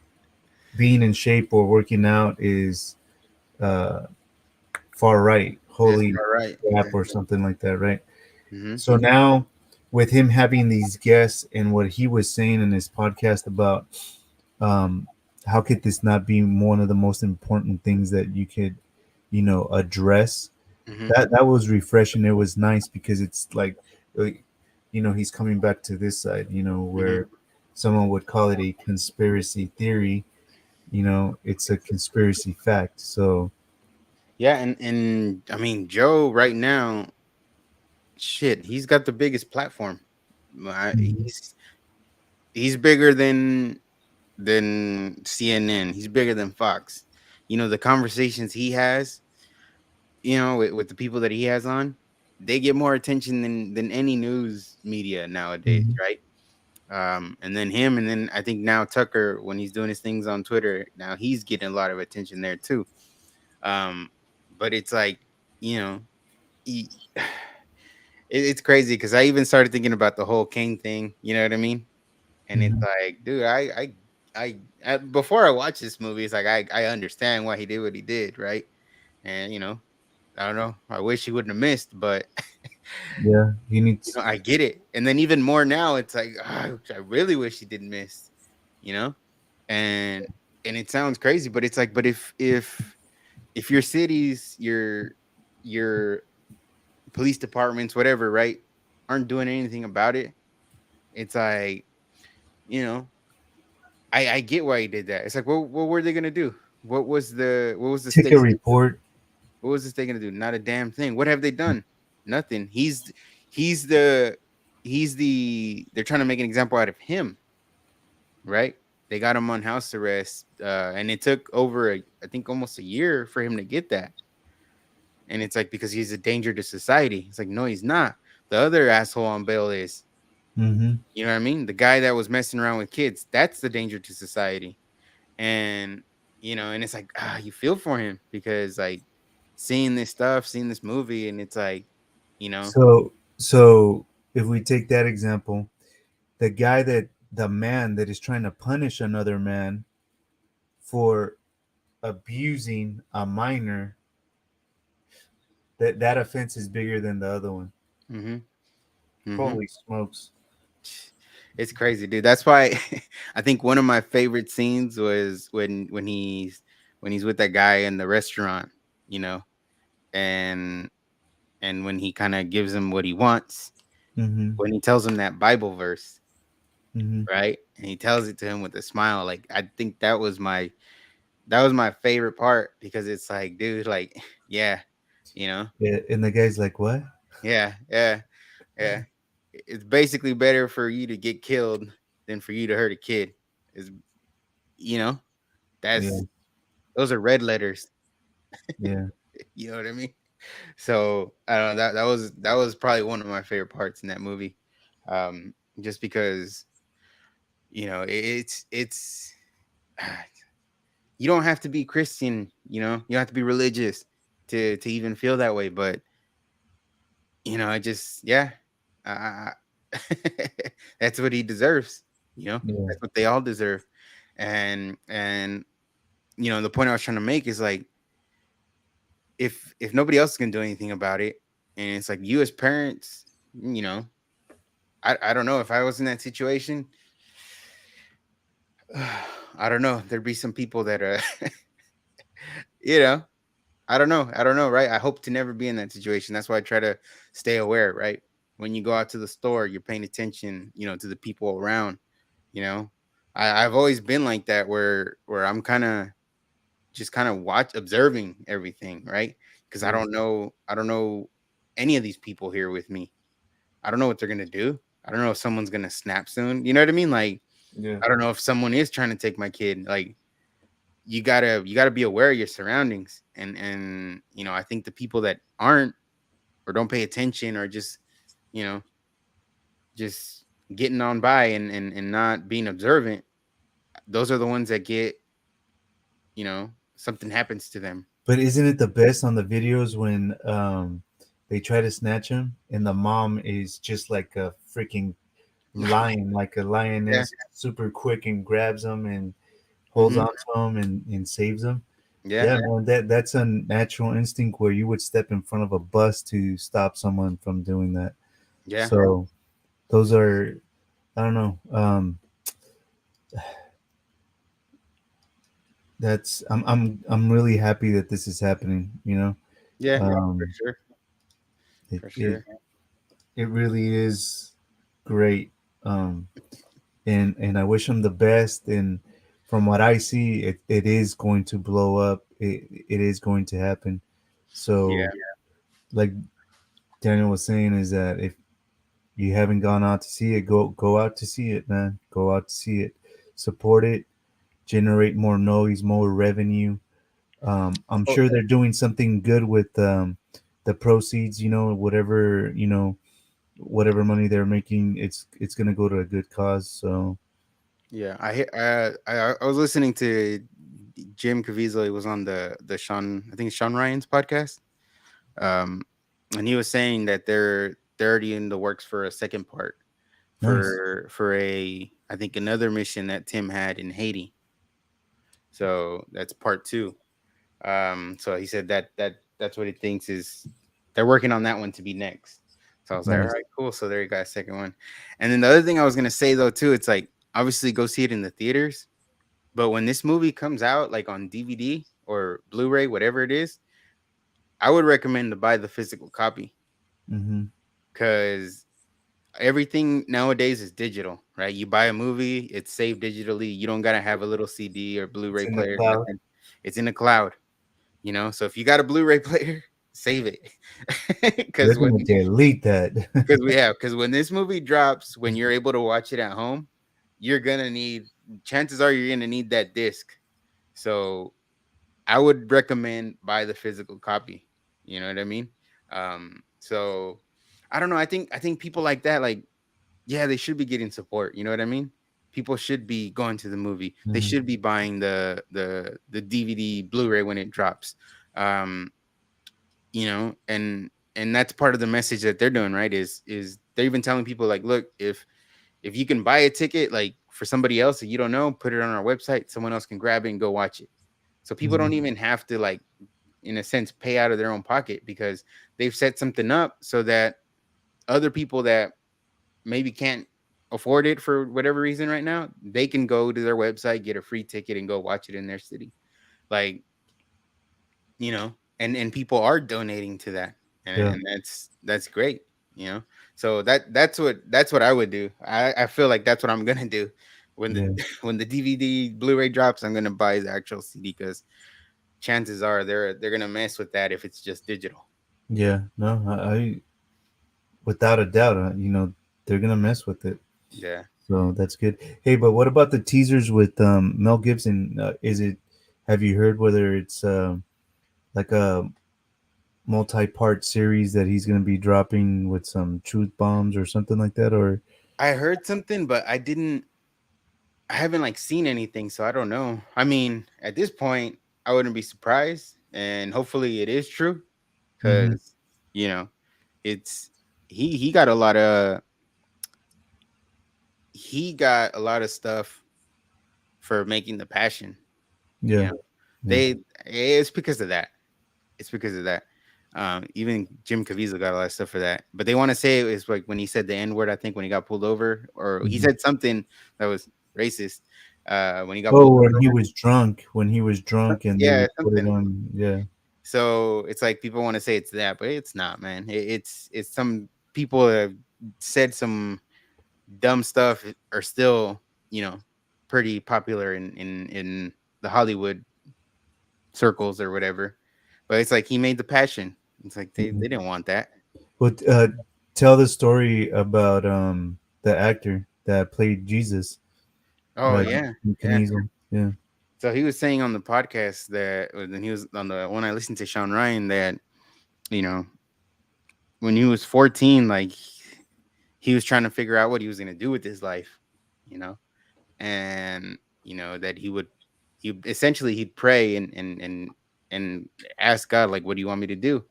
being in shape or working out is uh, far right, That's holy all right. crap, or something like that, right? Hmm. So now, with him having these guests and what he was saying in his podcast about, um, how could this not be one of the most important things that you could, address? Hmm. That was refreshing. It was nice because it's like, he's coming back to this side, Hmm. where someone would call it a conspiracy theory. It's a conspiracy fact. So, Yeah, and I mean Joe right now, shit, he's got the biggest platform. mhm, He's bigger than CNN. He's bigger than Fox. The conversations he has, with the people that he has on, they get more attention than any news media nowadays, mhm, right? And then him, and then I think now Tucker, when he's doing his things on Twitter, now he's getting a lot of attention there too. Um, but it's like, you know, he, it's crazy because I even started thinking about the whole King thing. You know what I mean? And it's mhm. like, dude, before I watch this movie, it's like I understand why he did what he did, right? And I don't know. I wish he wouldn't have missed, but Yeah, he needs. I get it. And then even more now, it's like, I really wish he didn't miss, you know. And it sounds crazy, but it's like, but if your cities, your police departments, whatever, right, aren't doing anything about it, it's like, you know, I get why he did that. It's like, what were they gonna do? What was the Take a stakes? report. What was this thing gonna do? Not a damn thing. What have they done? Nothing. He's the they're trying to make an example out of him, right? They got him on house arrest, and it took over I think almost a year for him to get that. And it's like because he's a danger to society. It's like no, he's not. The other asshole on bail is. Mm-hmm. You know what I mean? The guy that was messing around with kids. That's the danger to society. And and it's like you feel for him because like seeing this stuff, seeing this movie, and it's like, you know, So if we take that example, the man that is trying to punish another man for abusing a minor, that offense is bigger than the other one. mm-hmm, mm-hmm. Holy smokes. It's crazy, dude. That's why I think one of my favorite scenes was when he's with that guy in the restaurant, you know, and when he kind of gives him what he wants, Mm-hmm. when he tells him that Bible verse, Mm-hmm. right? And he tells it to him with a smile. Like I think that was my favorite part because it's like, dude, like, yeah, you know, Yeah, and the guy's like, "What?" yeah, yeah, yeah. It's basically better for you to get killed than for you to hurt a kid. Is you know, Yeah, that's those are red letters. yeah, You know what I mean? So I don't know that was probably one of my favorite parts in that movie, just because it's you don't have to be Christian, you don't have to be religious to even feel that way, but I just yeah, I, that's what he deserves. yeah. That's what they all deserve, and the point I was trying to make is like if nobody else can do anything about it, and it's like you as parents, you know, I don't know if I was in that situation. I don't know. There'd be some people that you know, I don't know, right? I hope to never be in that situation. That's why I try to stay aware, right? When you go out to the store, you're paying attention, to the people around, you know. I've always been like that where I'm kind of watch observing everything, right? Because I Yeah. don't know any of these people here with me. I don't know what they're gonna do. I don't know if someone's gonna snap soon. You know what I mean? Like, Yeah. I don't know if someone is trying to take my kid. Like, you gotta be aware of your surroundings, and I think the people that aren't or don't pay attention or you know just getting on by and not being observant, those are the ones that get something happens to them. But isn't it the best on the videos when they try to snatch him and the mom is just like a freaking lion, like a Yeah. lioness, super quick and grabs him and holds Hmm. on to him and saves him? Yeah. Yeah, man, that's a natural instinct where you would step in front of a bus to stop someone from doing that. Yeah. So those are, I don't know. That's I'm really happy that this is happening. Yeah. For Um, sure. it For it sure. it really is great. Um, and I wish him the best. And from what I see, it is going to blow up. It is going to happen. So, Yeah. like Daniel was saying, is that if you haven't gone out to see it, go out to see it, man. Go out to see it, support it, generate more noise, more revenue. I'm Oh, sure they're doing something good with the proceeds. Whatever whatever money they're making, it's gonna go to a good cause. So yeah. I was listening to Jim Caviezel. He was on the Sean, I think it's Sean Ryan's podcast. Um, and he was saying that they're already in the works for a second part nice. for a I think another mission that Tim had in Haiti. So that's part two. So he said that's what he thinks is they're working on that one to be next. So I was like, all Nice. right, cool. So there you got a second one. And then the other thing I was gonna say though too, it's like obviously go see it in the theaters, but when this movie comes out like on DVD or Blu-ray, whatever it is, I would recommend to buy the physical copy Mm-hmm. because everything nowadays is digital, right? You buy a movie, it's saved digitally. You don't gotta have a little CD or It's Blu-ray in the player, cloud. nothing. It's in the cloud, So if you got a Blu-ray player, save it, They're because gonna delete that. because when this movie drops, when you're able to watch it at home, you're gonna need. Chances are you're gonna need that disc. So I would recommend buy the physical copy. You know what I mean? So I don't know. I think people like that, like, yeah, they should be getting support. You know what I mean? People should be going to the movie. They Mhm. should be buying the DVD, Blu-ray when it drops. Um, and that's part of the message that they're doing, right? Is they're even telling people like, look, if you can buy a ticket like for somebody else that you don't know, put it on our website. Someone else can grab it and go watch it. So people don't Mhm. even have to, like, in a sense, pay out of their own pocket, because they've set something up so that other people that maybe can't afford it for whatever reason right now, they can go to their website, get a free ticket, and go watch it in their city. Like, and people are donating to that, Yeah, and that's great. you know. So that's what I would do. I feel like that's what I'm gonna do when the yeah, when the DVD Blu-ray drops. I'm gonna buy the actual CD, because chances are they're gonna mess with that if it's just digital. yeah. No, I without a doubt, they're gonna mess with it. Yeah. So that's good. Hey, but what about the teasers with Mel Gibson? Is it? Have you heard whether it's like a multi-part series that he's gonna be dropping with some truth bombs or something like that? Or I heard something, but I haven't, like, seen anything, so I don't know. I mean, at this point, I wouldn't be surprised, and hopefully it is true, Mhm. because you know it's he got a lot of stuff for making the Passion. You Yeah, know, yeah, they it's because of that. It's because of that. Even Jim Caviezel got a lot of stuff for that, but they want to say it was like when he said the N word. I think when he got pulled over, or he mhm. said something that was racist. When he got Oh, pulled when he over, was drunk, and they yeah, reported something. on, yeah, So it's like people want to say it's that, but it's not, man. It's some people that have said some dumb stuff are still, you know, pretty popular in the Hollywood circles or whatever. But it's like he made the Passion. It's like they mhm. didn't want that. But tell the story about the actor that played Jesus, Oh yeah, yeah. Kniezel. Yeah. So he was saying on the podcast that when he was on the one I listened to, Sean Ryan, that you know when he was 14, like he was trying to figure out what he was gonna do with his life, you know, and that he essentially he'd pray and ask God, like, what do you want me to do?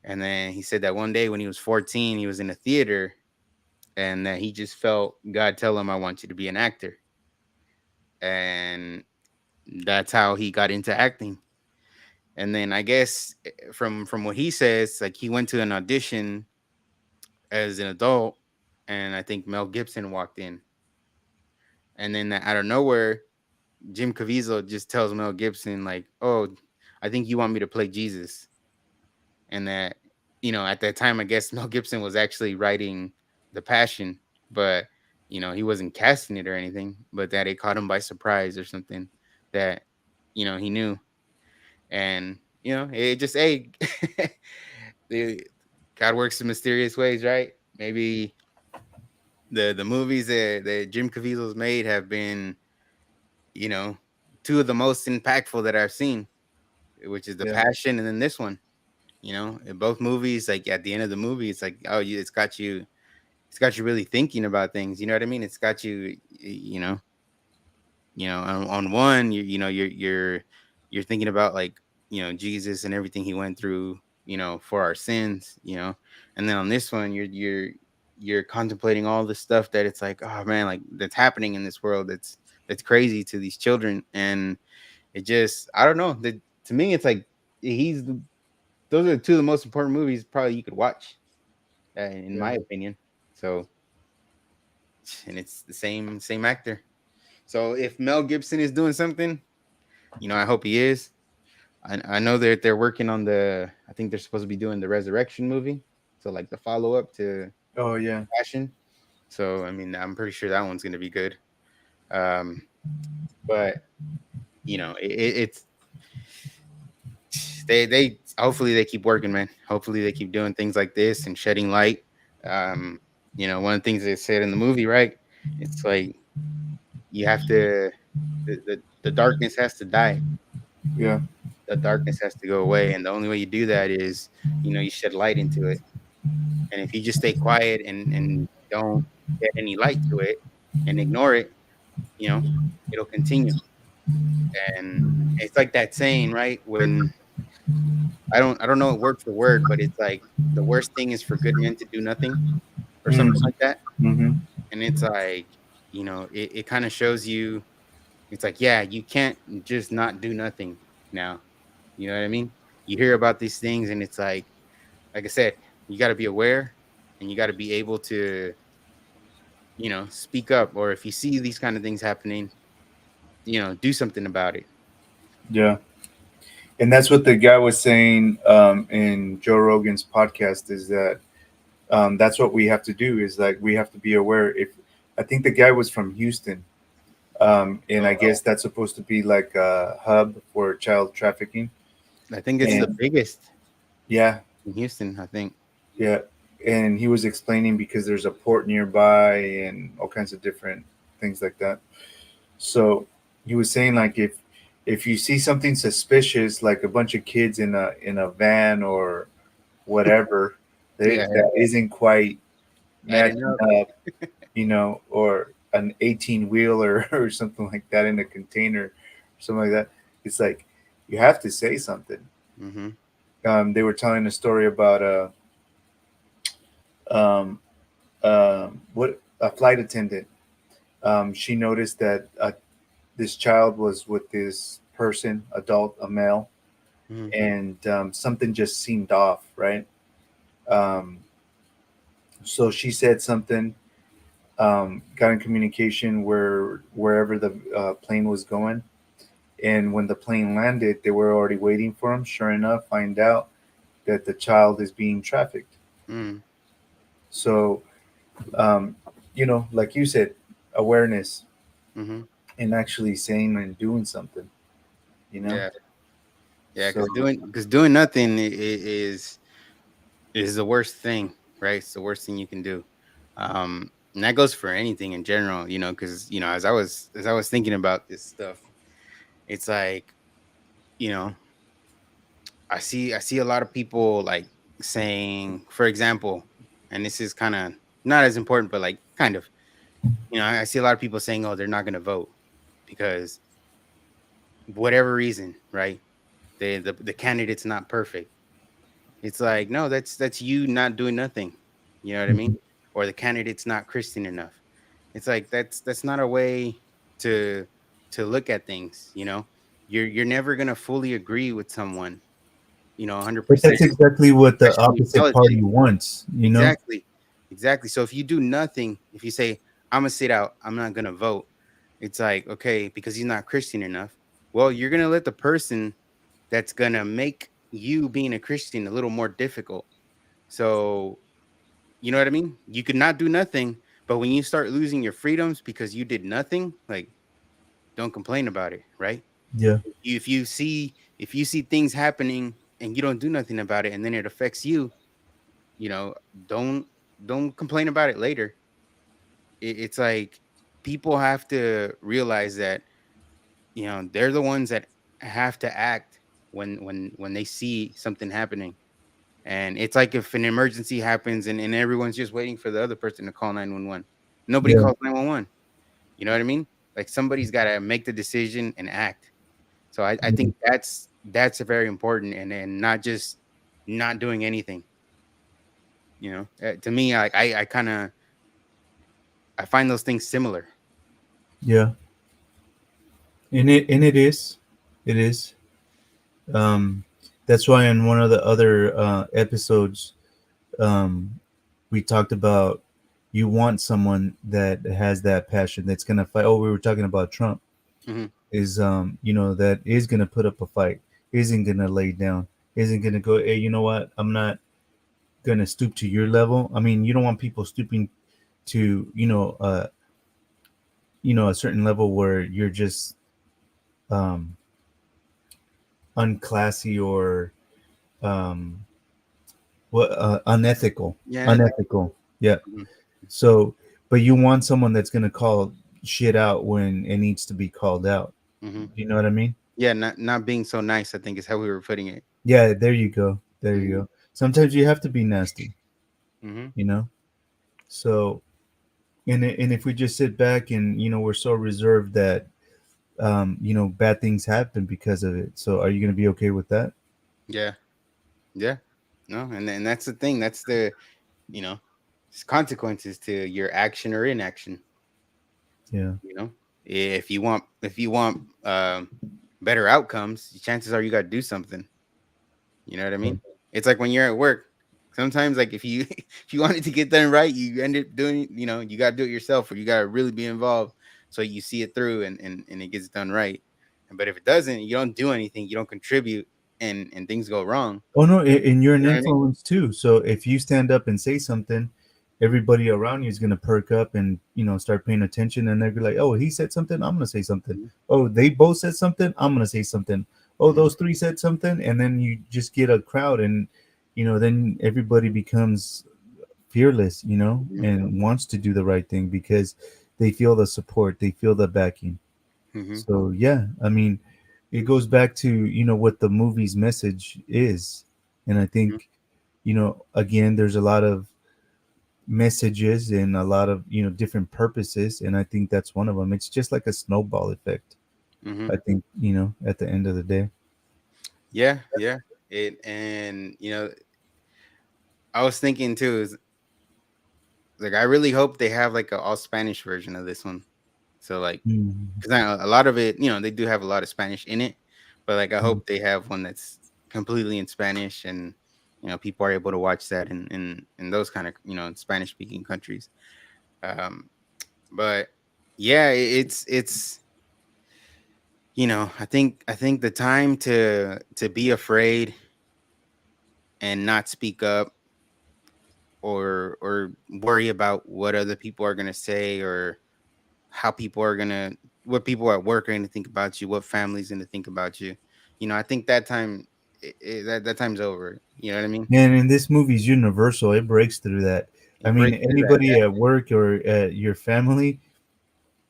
And then he said that one day when he was 14, he was in a theater, and that he just felt God tell him, I want you to be an actor. And that's how he got into acting. And then I guess from what he says, like he went to an audition as an adult, and I think Mel Gibson walked in. And then out of nowhere, Jim Caviezel just tells Mel Gibson, like, "Oh, I think you want me to play Jesus." And that, at that time, I guess Mel Gibson was actually writing The Passion, but he wasn't casting it or anything, but that it caught him by surprise or something, that he knew. And it just, hey, the God works in mysterious ways, right? Maybe the movies that Jim Caviezel's made have been, you know, two of the most impactful that I've seen, which is The Yeah. Passion and then this one. In both movies, like at the end of the movie, it's like, oh, it's got you really thinking about things. You know what I mean? It's got you, on one, you're thinking about, like, Jesus and everything he went through, for our sins, and then on this one, you're contemplating all the stuff that it's like, oh man, like that's happening in this world. That's crazy to these children, and it just, I don't know. To me, it's like he's those are two of the most important movies probably you could watch, in Yeah. my opinion. So, and it's the same actor. So if Mel Gibson is doing something, I hope he is. I know that they're working on I think they're supposed to be doing the Resurrection movie. So like the follow up to Oh yeah. Passion. So I mean, I'm pretty sure that one's gonna be good. Um, but it's they hopefully they keep working, man. Hopefully they keep doing things like this and shedding light. Um, one of the things they said in the movie, right? It's like you have to the darkness has to die. Yeah. The darkness has to go away, and the only way you do that is you shed light into it. And if you just stay quiet and don't get any light to it and ignore it, you know, it'll continue. And it's like that saying, right? When I don't know it word for word, but it's like the worst thing is for good men to do nothing or Mm. something like that. Mm-hmm. And it's like, it kind of shows you it's like, yeah, you can't just not do nothing now. You know what I mean? You hear about these things and it's like I said, you got to be aware and you got to be able to, speak up, or if you see these kind of things happening, do something about it. Yeah. And that's what the guy was saying in Joe Rogan's podcast is that that's what we have to do is like we have to be aware. If I think the guy was from Houston, and I guess that's supposed to be like a hub for child trafficking. I think it's the And biggest yeah, in Houston, I think. yeah, and he was explaining because there's a port nearby and all kinds of different things like that. So he was saying like if you see something suspicious, like a bunch of kids in a van or whatever Yeah, that isn't quite adding matching up. up, or an 18 wheeler or something like that in a container, something like that. It's like you have to say something. Mm-hmm. They were telling a story about um, what a flight attendant. She noticed that this child was with this person, adult, a male, Mm-hmm. and something just seemed off, right? Um, so she said something, got in communication wherever the plane was going, and when the plane landed, they were already waiting for him. Sure enough, find out that the child is being trafficked. Mm-hmm. So, um, like you said, awareness Mm-hmm. and actually saying and doing something. You know. Yeah, yeah, So because doing nothing is the worst thing, right? It's the worst thing you can do. And that goes for anything in general, because as I was thinking about this stuff, it's like, you know, I see a lot of people like saying, for example, and this is kind of not as important, but like kind of, I see a lot of people saying, oh, they're not going to vote because whatever reason, right? The candidate's not perfect. It's like, no, that's you not doing nothing. You know what I mean? Or the candidate's not Christian enough. It's like that's not a way to to look at things, You're never gonna fully agree with someone, but 100%, that's exactly what the especially opposite party intelligent. wants. You know. Exactly. Exactly. So if you do nothing, if you say, I'm gonna sit out, I'm not gonna vote, it's like, okay, because he's not Christian enough. Well, you're gonna let the person that's gonna make you being a Christian a little more difficult. So, you know what I mean? You could not do nothing, but when you start losing your freedoms because you did nothing, like don't complain about it, right? Yeah. If you see things happening and you don't do nothing about it and then it affects you, you know, don't don't complain about it later. It's like people have to realize that, they're the ones that have to act when they see something happening. And it's like if an emergency happens and everyone's just waiting for the other person to call 911. Nobody Yeah. calls 911. You know what I mean? Like somebody's got to make the decision and act. So I Yeah. think that's very important, and not just not doing anything. To me, I kind of I find those things similar. Yeah. And it is, it is. Um, that's why in one of the other episodes, um, we talked about you want someone that has that passion that's gonna fight. Oh, we were talking about Trump. Hmm. Is that is gonna put up a fight, isn't gonna lay down, isn't gonna go. Hey, you know what? I'm not. gonna stoop to your level. I mean, you don't want people stooping to a certain level where you're just um unclassy or um what unethical. Yeah. Unethical. Yeah. Mhm. So, but you want someone that's gonna call shit out when it needs to be called out. Mhm. You know what I mean? Yeah, not being so nice, I think, is how we were putting it. Yeah, there you go. There you Mhm. go. Sometimes you have to be nasty, Mhm. you know? So, and if we just sit back and, we're so reserved that, bad things happen because of it. So, are you going to be okay with that? Yeah. Yeah. No, and that's the thing. That's the, you know, consequences to your action or inaction. Yeah. You know, if you want better outcomes, chances are you got to do something. You know what I Yeah. mean? It's like when you're at work. Sometimes, like if you if you want it to get done right, you end up doing. You got to do it yourself, or you got to really be involved, so you see it through and it gets done right. But if it doesn't, you don't do anything, you don't contribute, and things go wrong. Oh no, and you're You an know what I mean? influence too. So if you stand up and say something, everybody around you is gonna perk up and start paying attention, and they're like, "Oh, he said something. I'm gonna say something. Mhm, Oh, they both said something. I'm gonna say something. Oh, mhm, those three said something," and then you just get a crowd, and then everybody becomes fearless, mhm, and wants to do the right thing because they feel the support, they feel the backing. mhm, So yeah, I mean, it goes back to what the movie's message is, and I mhm, think again, there's a lot of messages and a lot of different purposes, and I think that's one of them. It's just like a snowball effect. mhm. I think at the end of the day. Yeah, yeah. And I was thinking too is like I really hope they have like a all Spanish version of this one. So like, Mhm. because a lot of it, they do have a lot of Spanish in it, but like I Mhm. hope they have one that's completely in Spanish, and people are able to watch that in those kind of Spanish speaking countries. Um, but yeah, it's I think the time to be afraid and not speak up or worry about what other people are gonna say or how people are gonna what people at work are gonna think about you, what family's gonna think about you. I think that time that time's over. You know what I mean? And in this movie is universal. It breaks through that. I It mean, breaks through that. anybody at work or at your family,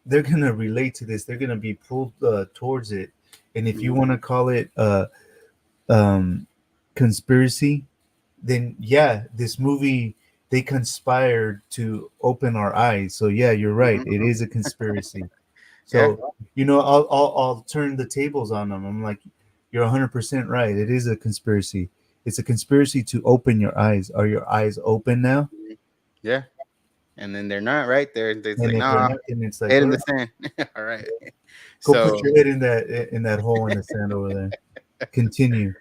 they're gonna relate to this. They're gonna be pulled towards it. And if you Mhm, want to call it um, conspiracy, then yeah, this movie, they conspired to open our eyes. So yeah, you're right. mhm. It is a conspiracy. Yeah. So I'll turn the tables on them. I'm like, you're 100% right. It is a conspiracy. It's a conspiracy to open your eyes. Are your eyes open now? Mhm. Yeah. And then they're not right there. It's And like, if they're nah, not, then it's like, head all in the right, sand. All right. go put So your head in that hole in the sand over there. Continue.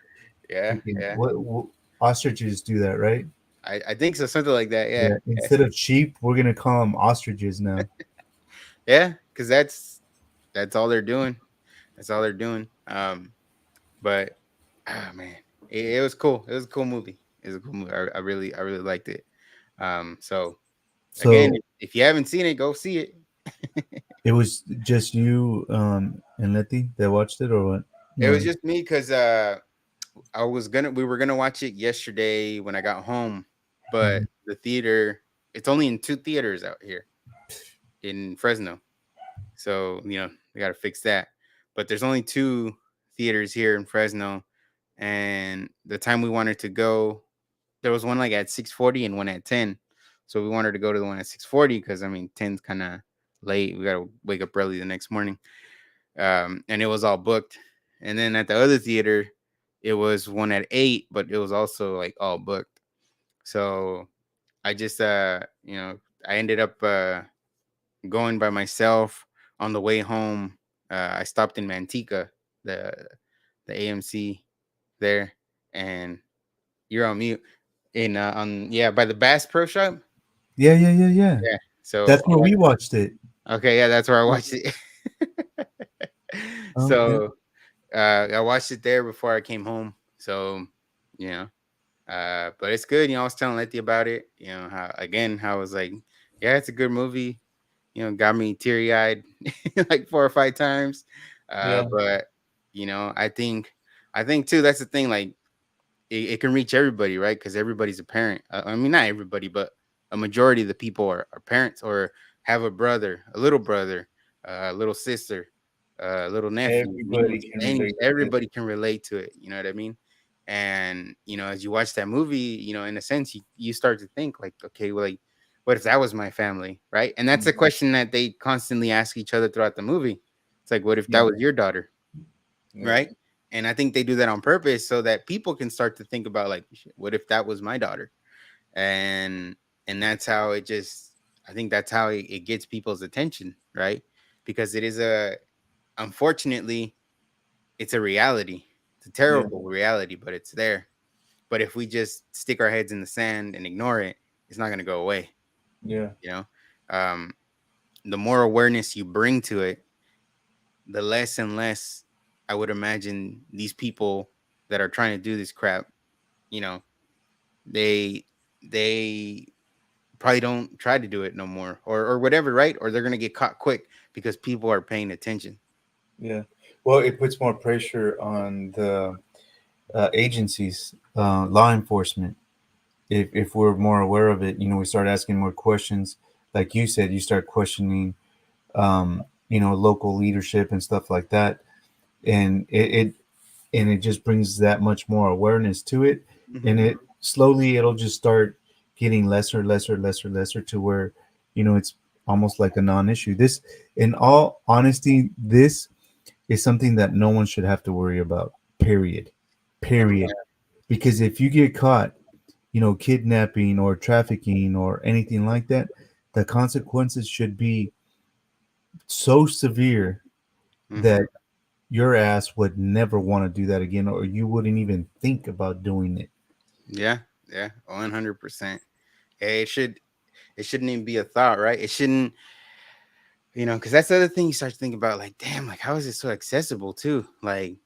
yeah, You can yeah. what ostriches do that, right? I think so, something like that. Yeah. Yeah. Instead of sheep, we're gonna call them ostriches now. Yeah. Because that's all they're doing. That's all they're doing. But man, it was cool. It was a cool movie. It was a cool movie. I really liked it. So again, So if you haven't seen it, go see it. it was just you and Letty that watched it, or what? It was Or just me because we were gonna watch it yesterday when I got home, but Mhm. the theater, it's only in two theaters out here in Fresno. So, they gotta fix that. But there's only two theaters here in Fresno. And the time we wanted to go, there was one like at 6:40 and one at 10. So we wanted to go to the one at 6:40 because I mean 10's kind of late. We gotta wake up early the next morning. And it was all booked. And then at the other theater, it was one at 8, but it was also like all booked. So I just I ended up going by myself. On the way home, I stopped in Manteca, the AMC there, and you're on mute. In on yeah, by the Bass Pro Shop. yeah, yeah, yeah, yeah. Yeah. So That's where we watched it. okay, yeah, that's where I watched it. Okay. So I watched it there before I came home. So yeah. But it's good. I was telling Letty about it. How I was like, yeah, it's a good movie. Got me teary eyed like 4 or 5 times. Yeah. But I think too, that's the thing. Like, it can reach everybody, right? Because everybody's a parent. I mean, not everybody, but a majority of the people are parents or have a brother, a little brother, a little sister, a little nephew, Everybody niece, can and relate to this. everybody can relate to it. You know what I mean? And as you watch that movie, in a sense, you start to think like, okay, well, like, what if that was my family, right? And that's a question that they constantly ask each other throughout the movie. It's like, what if that Yeah. was your daughter, Yeah. right? And I think they do that on purpose so that people can start to think about like, "Shit, what if that was my daughter?" And that's how it just. I think that's how it gets people's attention, right? Because it is unfortunately, it's a reality. It's a Yeah. terrible reality, but it's there. But if we just stick our heads in the sand and ignore it, it's not going to go away. Yeah. You know, um, the more awareness you bring to it, the less and less I would imagine these people that are trying to do this crap, you know, they they probably don't try to do it no more or whatever, right? Or they're gonna get caught quick because people are paying attention. Yeah. Well, it puts more pressure on the agencies, law enforcement. If we're more aware of it, we start asking more questions. Like you said, you start questioning, local leadership and stuff like that, and it just brings that much more awareness to it, and Hmm. it slowly it'll just start getting lesser, lesser, lesser, lesser to where, it's almost like a non-issue. This, in all honesty, this is something that no one should have to worry about. Period. Period. Because if you get caught, kidnapping or trafficking or anything like that, the consequences should be so severe Hmm. that your ass would never want to do that again, or you wouldn't even think about doing it. Yeah, yeah, 100%. Hey, it shouldn't even be a thought, right? It shouldn't, because that's the other thing you start to think about. Like, damn, like how is it so accessible too? Like,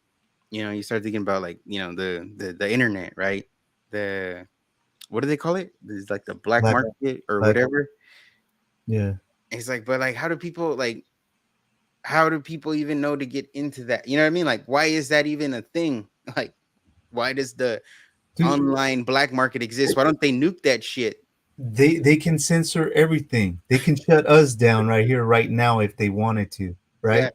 you start thinking about like, the internet, right? The what do they call it? It's like the black Black, market or black, whatever. yeah. It's like, but like, how do people even know to get into that? You know what I mean? Like, why is that even a thing? Like, why does the Dude, online black market exist? Why don't they nuke that shit? they can censor everything. They can shut us down right here, right now, if they wanted to, Yeah, right?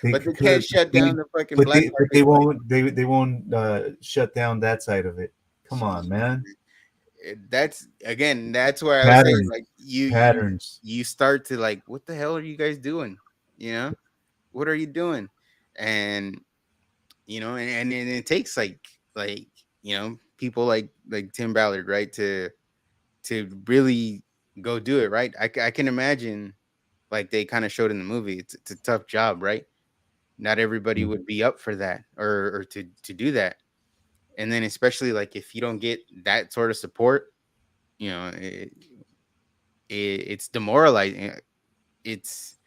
They but they could, can't shut down the fucking but black they market. Like, won't they won't shut down that side of it. Come on, jeez, man. that's again, that's why I was saying Patterns, like patterns. you start to like, what the hell are you guys doing? You know, what are you doing? And and it takes like people like Tim Ballard, right, to really go do it, right? I can imagine, like they kind of showed in the movie, it's a tough job, right? Not everybody would be up for that or to do that. And then especially like if you don't get that sort of support, it's demoralizing. It's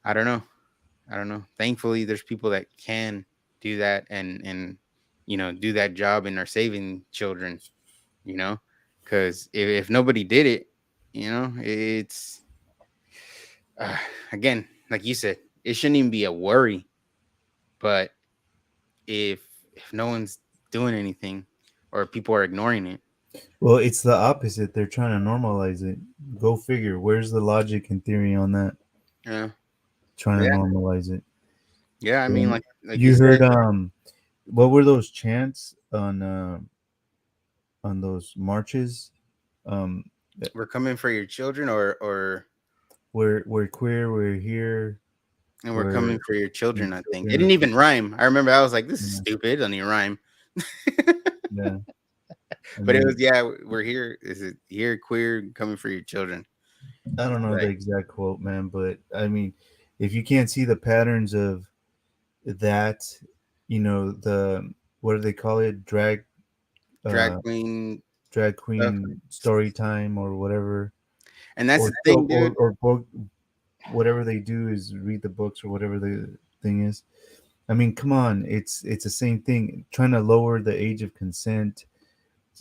I don't know. I don't know. Thankfully, there's people that can do that and do that job and are saving children. You know, because if nobody did it, it's uh, again, like you said, it shouldn't even be a worry. But if no one's doing anything or people are ignoring it, Well, it's the opposite. They're trying to normalize it. Go figure. Where's the logic and theory on that? yeah, Trying to yeah, normalize it. yeah. I mean, And like you you said, heard what were those chants on those marches? Um, we're coming for your children, or we're queer. We're here. and we're We're coming for your your children. I think it children. didn't even rhyme. I remember I was like, this is Yeah, stupid. It doesn't even rhyme. yeah. And But it then was, yeah, we're here. Is it here queer coming for your children? I don't know the Right. exact quote, man, but I mean, if you can't see the patterns of that, the what do they call it? Drag Uh, queen drag stuff. queen story time or whatever, And that's or the thing, dude. or book, whatever they do is read the books or whatever the thing is. I mean, come on, it's the same thing. Trying to lower the age of consent,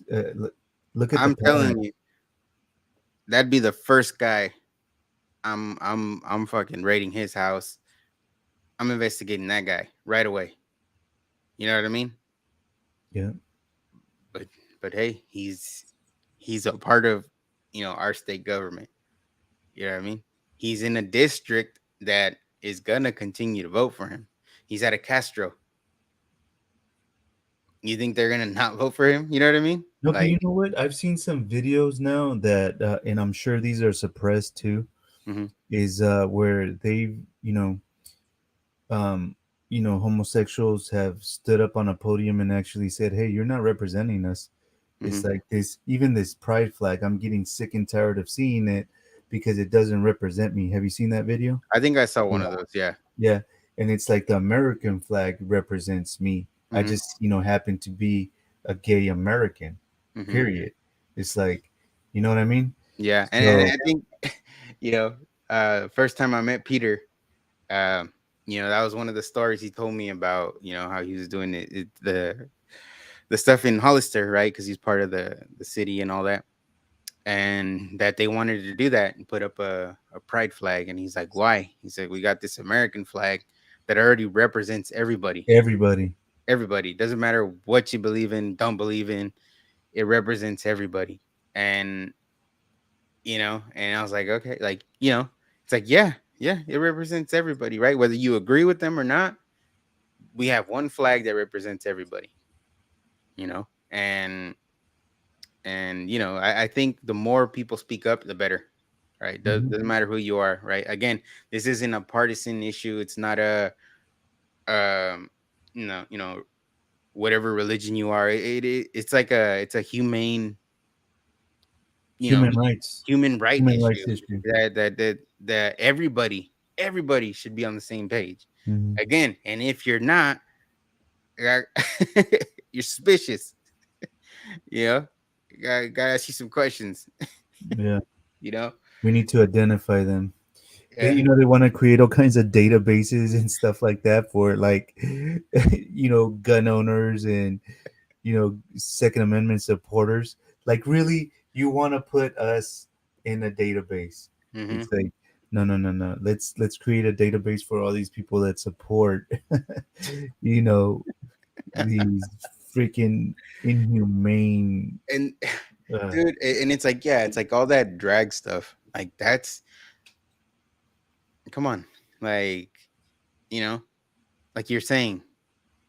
Look at the I'm pattern. telling you, that'd be the first guy. I'm fucking raiding his house. I'm investigating that guy right away. You know what I mean? Yeah. But hey, he's a part of our state government. You know what I mean? He's in a district that is gonna continue to vote for him. He's at a Castro. You think they're gonna not vote for him? You know what I mean? No, you Like, know what? I've seen some videos now that, and I'm sure these are suppressed too. hmm Is where they, um, homosexuals have stood up on a podium and actually said, "Hey, you're not representing us." hmm It's like this, even this pride flag. I'm getting sick and tired of seeing it because it doesn't represent me. Have you seen that video? I think I saw one Yeah. of those. Yeah. Yeah, and it's like the American flag represents me. I hmm just, happen to be a gay American. hmm Period. It's like, you know what I mean? Yeah, and So I think you know, first time I met Peter, um, that was one of the stories he told me about. How he was doing the stuff in Hollister, right? Because he's part of the city and all that, and that they wanted to do that and put up a pride flag. And he's like, why? He said, we got this American flag that already represents everybody. everybody, Everybody, doesn't matter what you believe in, don't believe in, it represents everybody. And and I was like, okay, like, it's like, yeah, yeah, it represents everybody, right? Whether you agree with them or not, we have one flag that represents everybody, and I think the more people speak up, the better, right? hmm Doesn't matter who you are, right? Again, this isn't a partisan issue. It's not a um whatever religion you are. It's like it's a humane, you know human rights, human right human issue rights issue. that everybody should be on the same page. Hmm. Again, and if you're not, uh, you're suspicious. you know gotta ask you some questions. Yeah, you know we need to identify them. They, yeah. they want to create all kinds of databases and stuff like that for like, gun owners and Second Amendment supporters. Like, really, you want to put us in a database? hmm It's like, no, no, no, no. Let's create a database for all these people that support, you know, these freaking inhumane. and Uh, dude, and it's like, yeah, it's like all that drag stuff, like, that's, come on, like, you know like you're saying,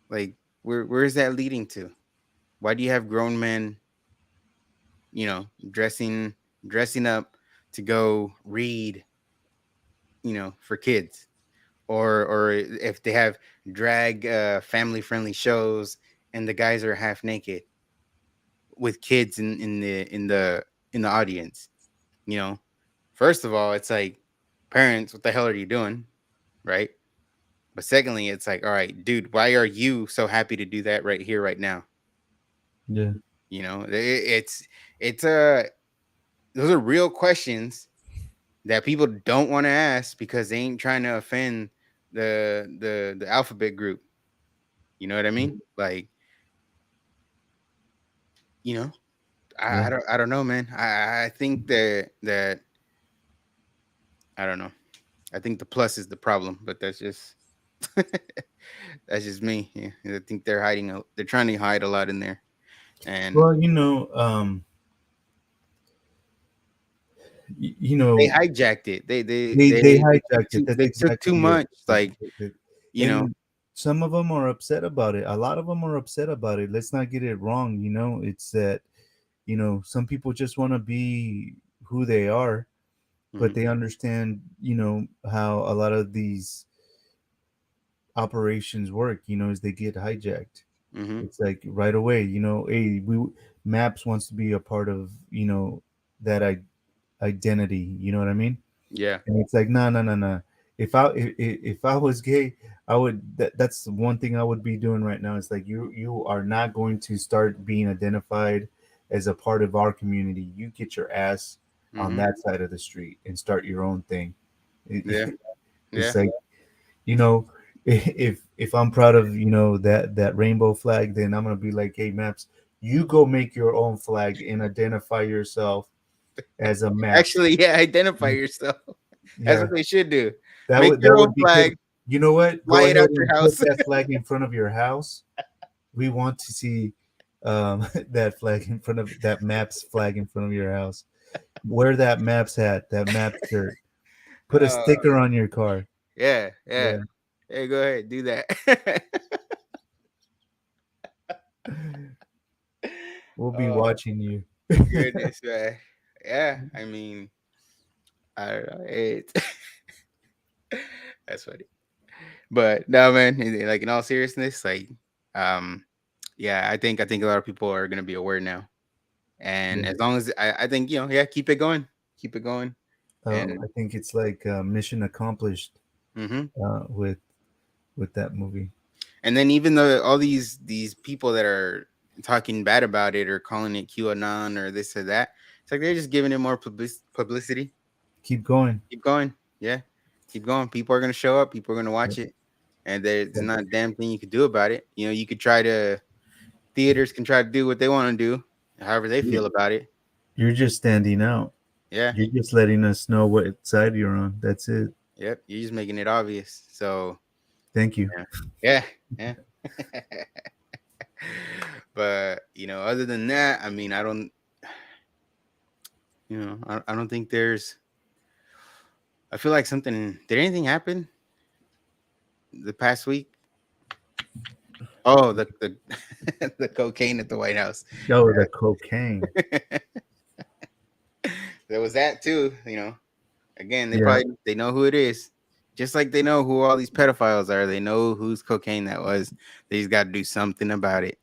like, where is that leading to? Why do you have grown men, dressing up to go read, for kids, or if they have drag family friendly shows and the guys are half naked with kids in the audience. you know First of all, it's like, parents, what the hell are you doing, right? But secondly, it's like, all right, dude, why are you so happy to do that right here, right now? yeah. It's those are real questions that people don't want to ask because they ain't trying to offend the alphabet group. You know what I mean? Like, you know, Yeah. I don't know, man. I think that I don't know. I think the plus is the problem, but that's just that's just me. Yeah. I think they're trying to hide a lot in there, and Well, they hijacked it. they hijacked it. That's They took too exactly it. much. Like, you know. And some of them are upset about it. A lot of them are upset about it. Let's not get it wrong. It's that, some people just want to be who they are, but hmm they understand, how a lot of these operations work, as they get hijacked. hmm It's like right away, hey, Maps wants to be a part of, that identity. You know what I mean? Yeah. And it's like, no, no, no, no. If I was gay, I would. That's the one thing I would be doing right now. It's like, you are not going to start being identified as a part of our community. You get your ass on hmm that side of the street and start your own thing. Yeah. It's Yeah. like, you know, if I'm proud of that rainbow flag, then I'm gonna be like, hey, Maps, You go make your own flag and identify yourself as a map. Actually, yeah, identify yourself. That's Yeah, what they should do. that Make would your that own would be good. flag, You know what? fly Go it ahead out your and put house. that flag in front of your house. We want to see that flag in front of that maps flag in front of your house. Wear that maps hat, that map shirt. Put a uh, sticker on your car. yeah, yeah. Yeah, Hey, go ahead, do that. we'll be Oh watching you. goodness, man. Yeah, I mean, I don't know. That's funny. But no, man. Like in all seriousness, like, um, yeah, I think a lot of people are gonna be aware now, and Yeah. as long as I think yeah, keep it going, I and think it's like mission accomplished hmm with that movie. and then even though all these people that are talking bad about it or calling it QAnon or this or that, it's like they're just giving it more publicity. Keep going. Keep going, yeah, keep going. People are gonna show up. People are gonna Yeah. watch it, and there's Yeah. not a damn thing you could do about it. You could try to theaters can try to do what they want to do, however they feel about it. You're just standing out. Yeah, You're just letting us know what side you're on. That's it. yep. You're just making it obvious. So Thank you. yeah, yeah, yeah. But other than that, I mean, I don't, I don't think there's. I feel like something. Did anything happen the past week? Oh, the the cocaine at the White House. Oh, the cocaine. There was that too. Again, Yeah. they know who it is. Just like they know who all these pedophiles are. They know whose cocaine that was. They just got to do something about it.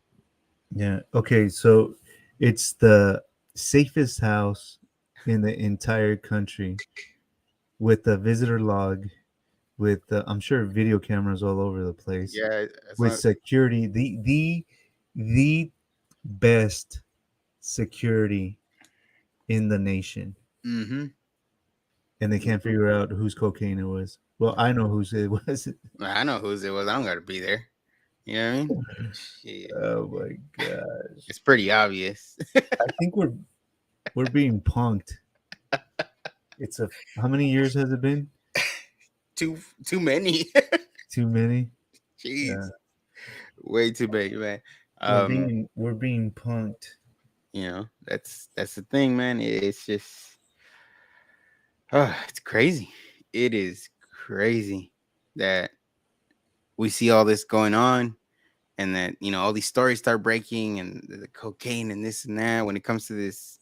Yeah. Okay. So it's the safest house in the entire country with the visitor log, with I'm sure video cameras all over the place, Yeah, with security, the best security in the nation, mm-hmm. and they can't figure out whose cocaine it was. Well, I know whose it was. I know whose it was. I don't got to be there. You know what I mean? Shit. Oh my gosh! It's pretty obvious. I think we're being punked. It's a How many years has it been? Too many. Too many. Jeez, Yeah, way too many, man. we're being punked. That's the thing, man. It's just, it's crazy. It is crazy that we see all this going on, and that all these stories start breaking, and the cocaine and this and that. When it comes to this,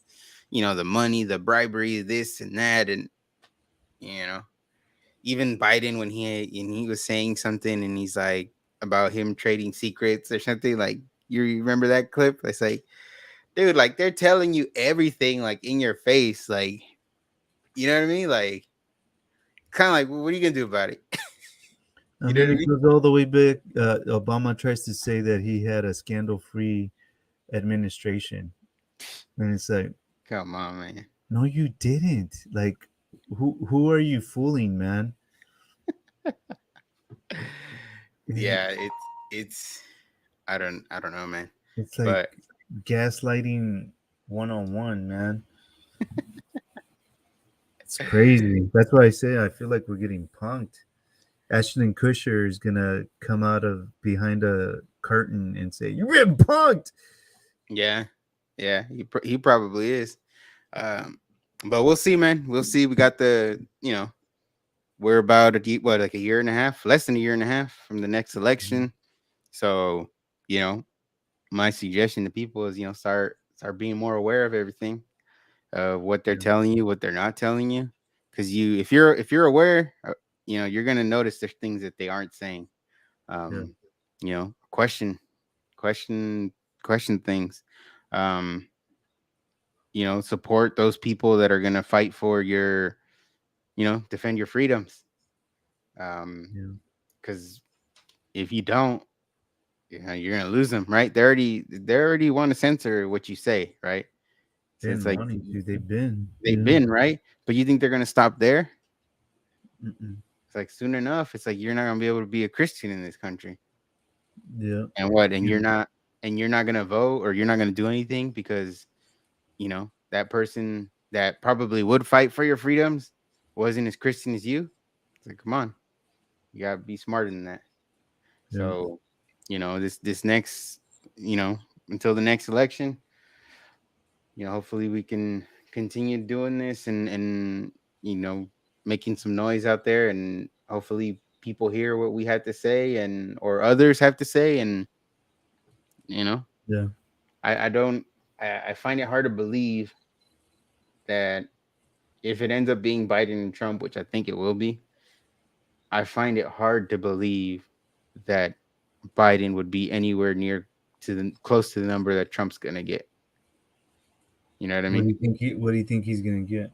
the money, the bribery, this and that, and you know, even Biden when he was saying something, and he's like about him trading secrets or something. Like, you remember that clip? It's like, dude, like they're telling you everything like in your face, like, you know what I mean? Like, kind of like, what are you gonna do about it? You And know then what I it mean? goes all the way back. Obama tries to say that he had a scandal-free administration, and it's like, Come on, man. no, you didn't. Like, who are you fooling, man? Yeah, it's I don't know, man. It's like But gaslighting 101, man. It's crazy. That's why I say I feel like we're getting punked. Ashton Kutcher is gonna come out of behind a curtain and say, "You're getting punked." yeah, yeah, he probably is. Um, but we'll see, man. We'll see. We got we're about like a year and a half, less than a year and a half from the next election. So, you know, my suggestion to people is, start being more aware of everything, of what they're Yeah, telling you, what they're not telling you. Because if you're aware, you're gonna notice there's things that they aren't saying. yeah, Um, question, question things. Um, support those people that are gonna fight for your, defend your freedoms. yeah. Because if you don't, you're gonna lose them, right? They already want to censor what you say, right? So it's Been like wanting to. They've been. they've Yeah. been right, but you think they're gonna stop there? Mm-mm. It's like soon enough, it's like you're not gonna be able to be a Christian in this country, Yeah. and what? And Yeah. you're not, and you're not gonna vote or you're not gonna do anything because that person that probably would fight for your freedoms wasn't as Christian as you. It's like, come on, you gotta be smarter than that. Yeah. So, this next, until the next election, hopefully we can continue doing this and you know, making some noise out there, and hopefully people hear what we had to say and or others have to say, and you know, Yeah. I don't I find it hard to believe that if it ends up being Biden and Trump, which I think it will be, I find it hard to believe that Biden would be anywhere near to the close to the number that Trump's gonna get. You know what I What do mean? you think? What do you think he's gonna get?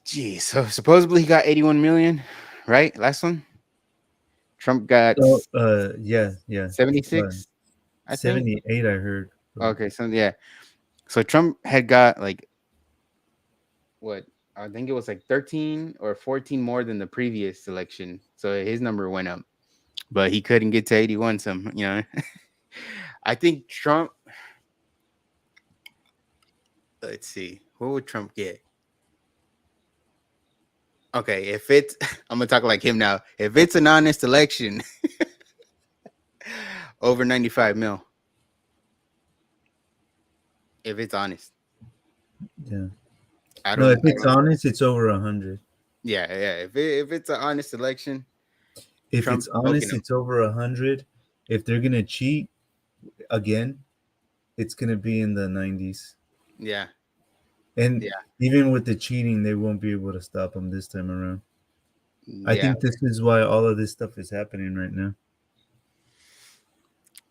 Geez, so supposedly he got 81 million, right? Last one. Trump got Oh, yeah, yeah. 76, I think. 78, I heard. But Okay, so yeah. So Trump had got like what? I think it was like 13 or 14 more than the previous election. So his number went up, but he couldn't get to 81 some. I think Trump, let's see. What would Trump get? Okay, if it's I'm gonna talk like him now. If it's an honest election, over 95 mil. If it's honest. yeah. I No, if don't I it's don't honest, it's over 100. Yeah, yeah. If it's an honest election, If it's Trump's smoking honest, him. it's over 100. If they're gonna cheat again, it's gonna be in the 90s. Yeah, And yeah, even with the cheating, they won't be able to stop him this time around. I yeah, think this is why all of this stuff is happening right now.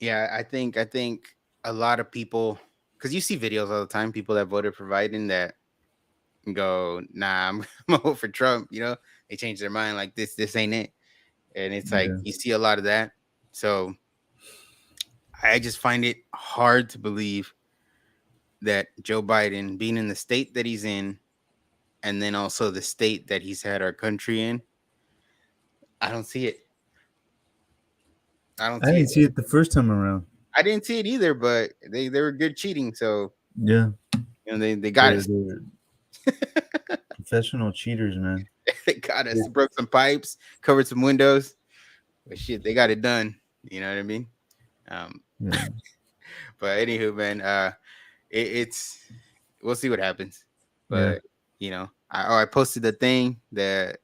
yeah. I think a lot of people, because you see videos all the time, people that voted for Biden that go, "Nah, I'm, I'm gonna vote for Trump." They change their mind like this ain't it, and it's like Yeah. you see a lot of that. So I just find it hard to believe that Joe Biden, being in the state that he's in, and then also the state that he's had our country in, I don't see it. I don't I see didn't it. see it the first time around. I didn't see it either, but they were good cheating, so Yeah. they got They're, us. they're professional cheaters, man. They got us. Broke some pipes, covered some windows, but shit, they got it done. You know what I mean? Um, Yeah. but anywho, man, it's we'll see what happens. Yeah. But I posted the thing the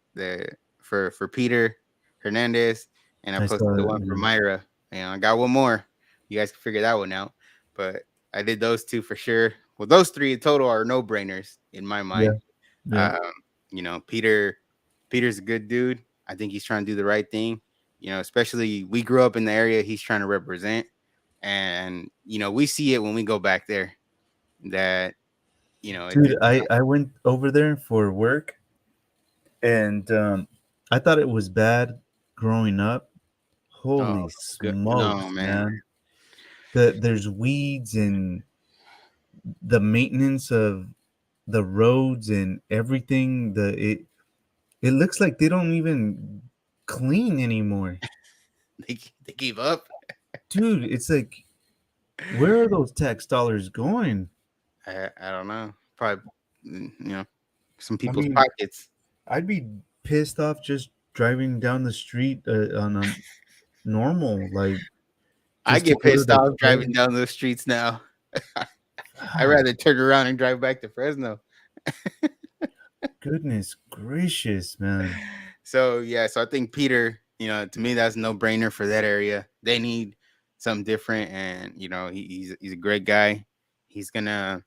for Peter Hernandez, and I I posted saw the it. one for Yeah. Myra. I got one more. You guys can figure that one out. But I did those two for sure. Well, those three in total are no brainers in my Yeah. mind. Yeah. Um, Peter's a good dude. I think he's trying to do the right thing. Especially we grew up in the area he's trying to represent, and we see it when we go back there that Dude, it's I went over there for work, and I thought it was bad growing up. oh Holy good no smokes, man. man. There's weeds and the maintenance of the roads and everything. It looks like they don't even clean anymore. They gave up. Dude, it's like, where are those tax dollars going? I don't know. Probably some I people's mean, pockets. I'd be pissed off just driving down the street on a normal, like, I just to get go to pissed the off driving place. down those streets now. I'd Ah, rather turn around and drive back to Fresno. goodness gracious, man. So yeah, so I think Peter, to me that's no brainer for that area. They need something different, and he's a great guy. He's gonna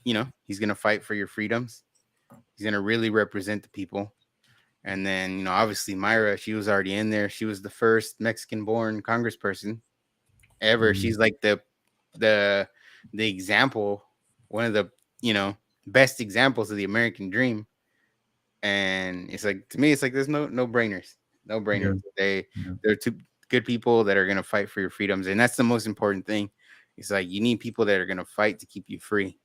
he's gonna fight for your freedoms. He's gonna really represent the people. And then obviously Myra, she was already in there. She was the first Mexican-born Congressperson ever. Mm, She's like the the example, one of the best examples of the American dream. And it's like, to me, it's like there's no brainers, no yeah, brainers. yeah, They're two good people that are gonna fight for your freedoms, and that's the most important thing. It's like you need people that are gonna fight to keep you free,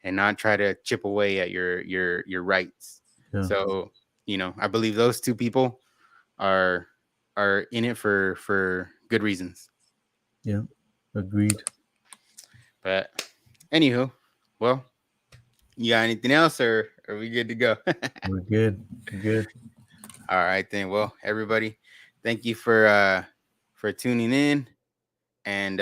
and not try to chip away at your rights. yeah, So I believe those two people are are in it for good reasons. yeah. Agreed. But anywho, well, you got anything else, or are we good to go? We're good. We're good. All right then. Well, everybody, thank you for tuning in, and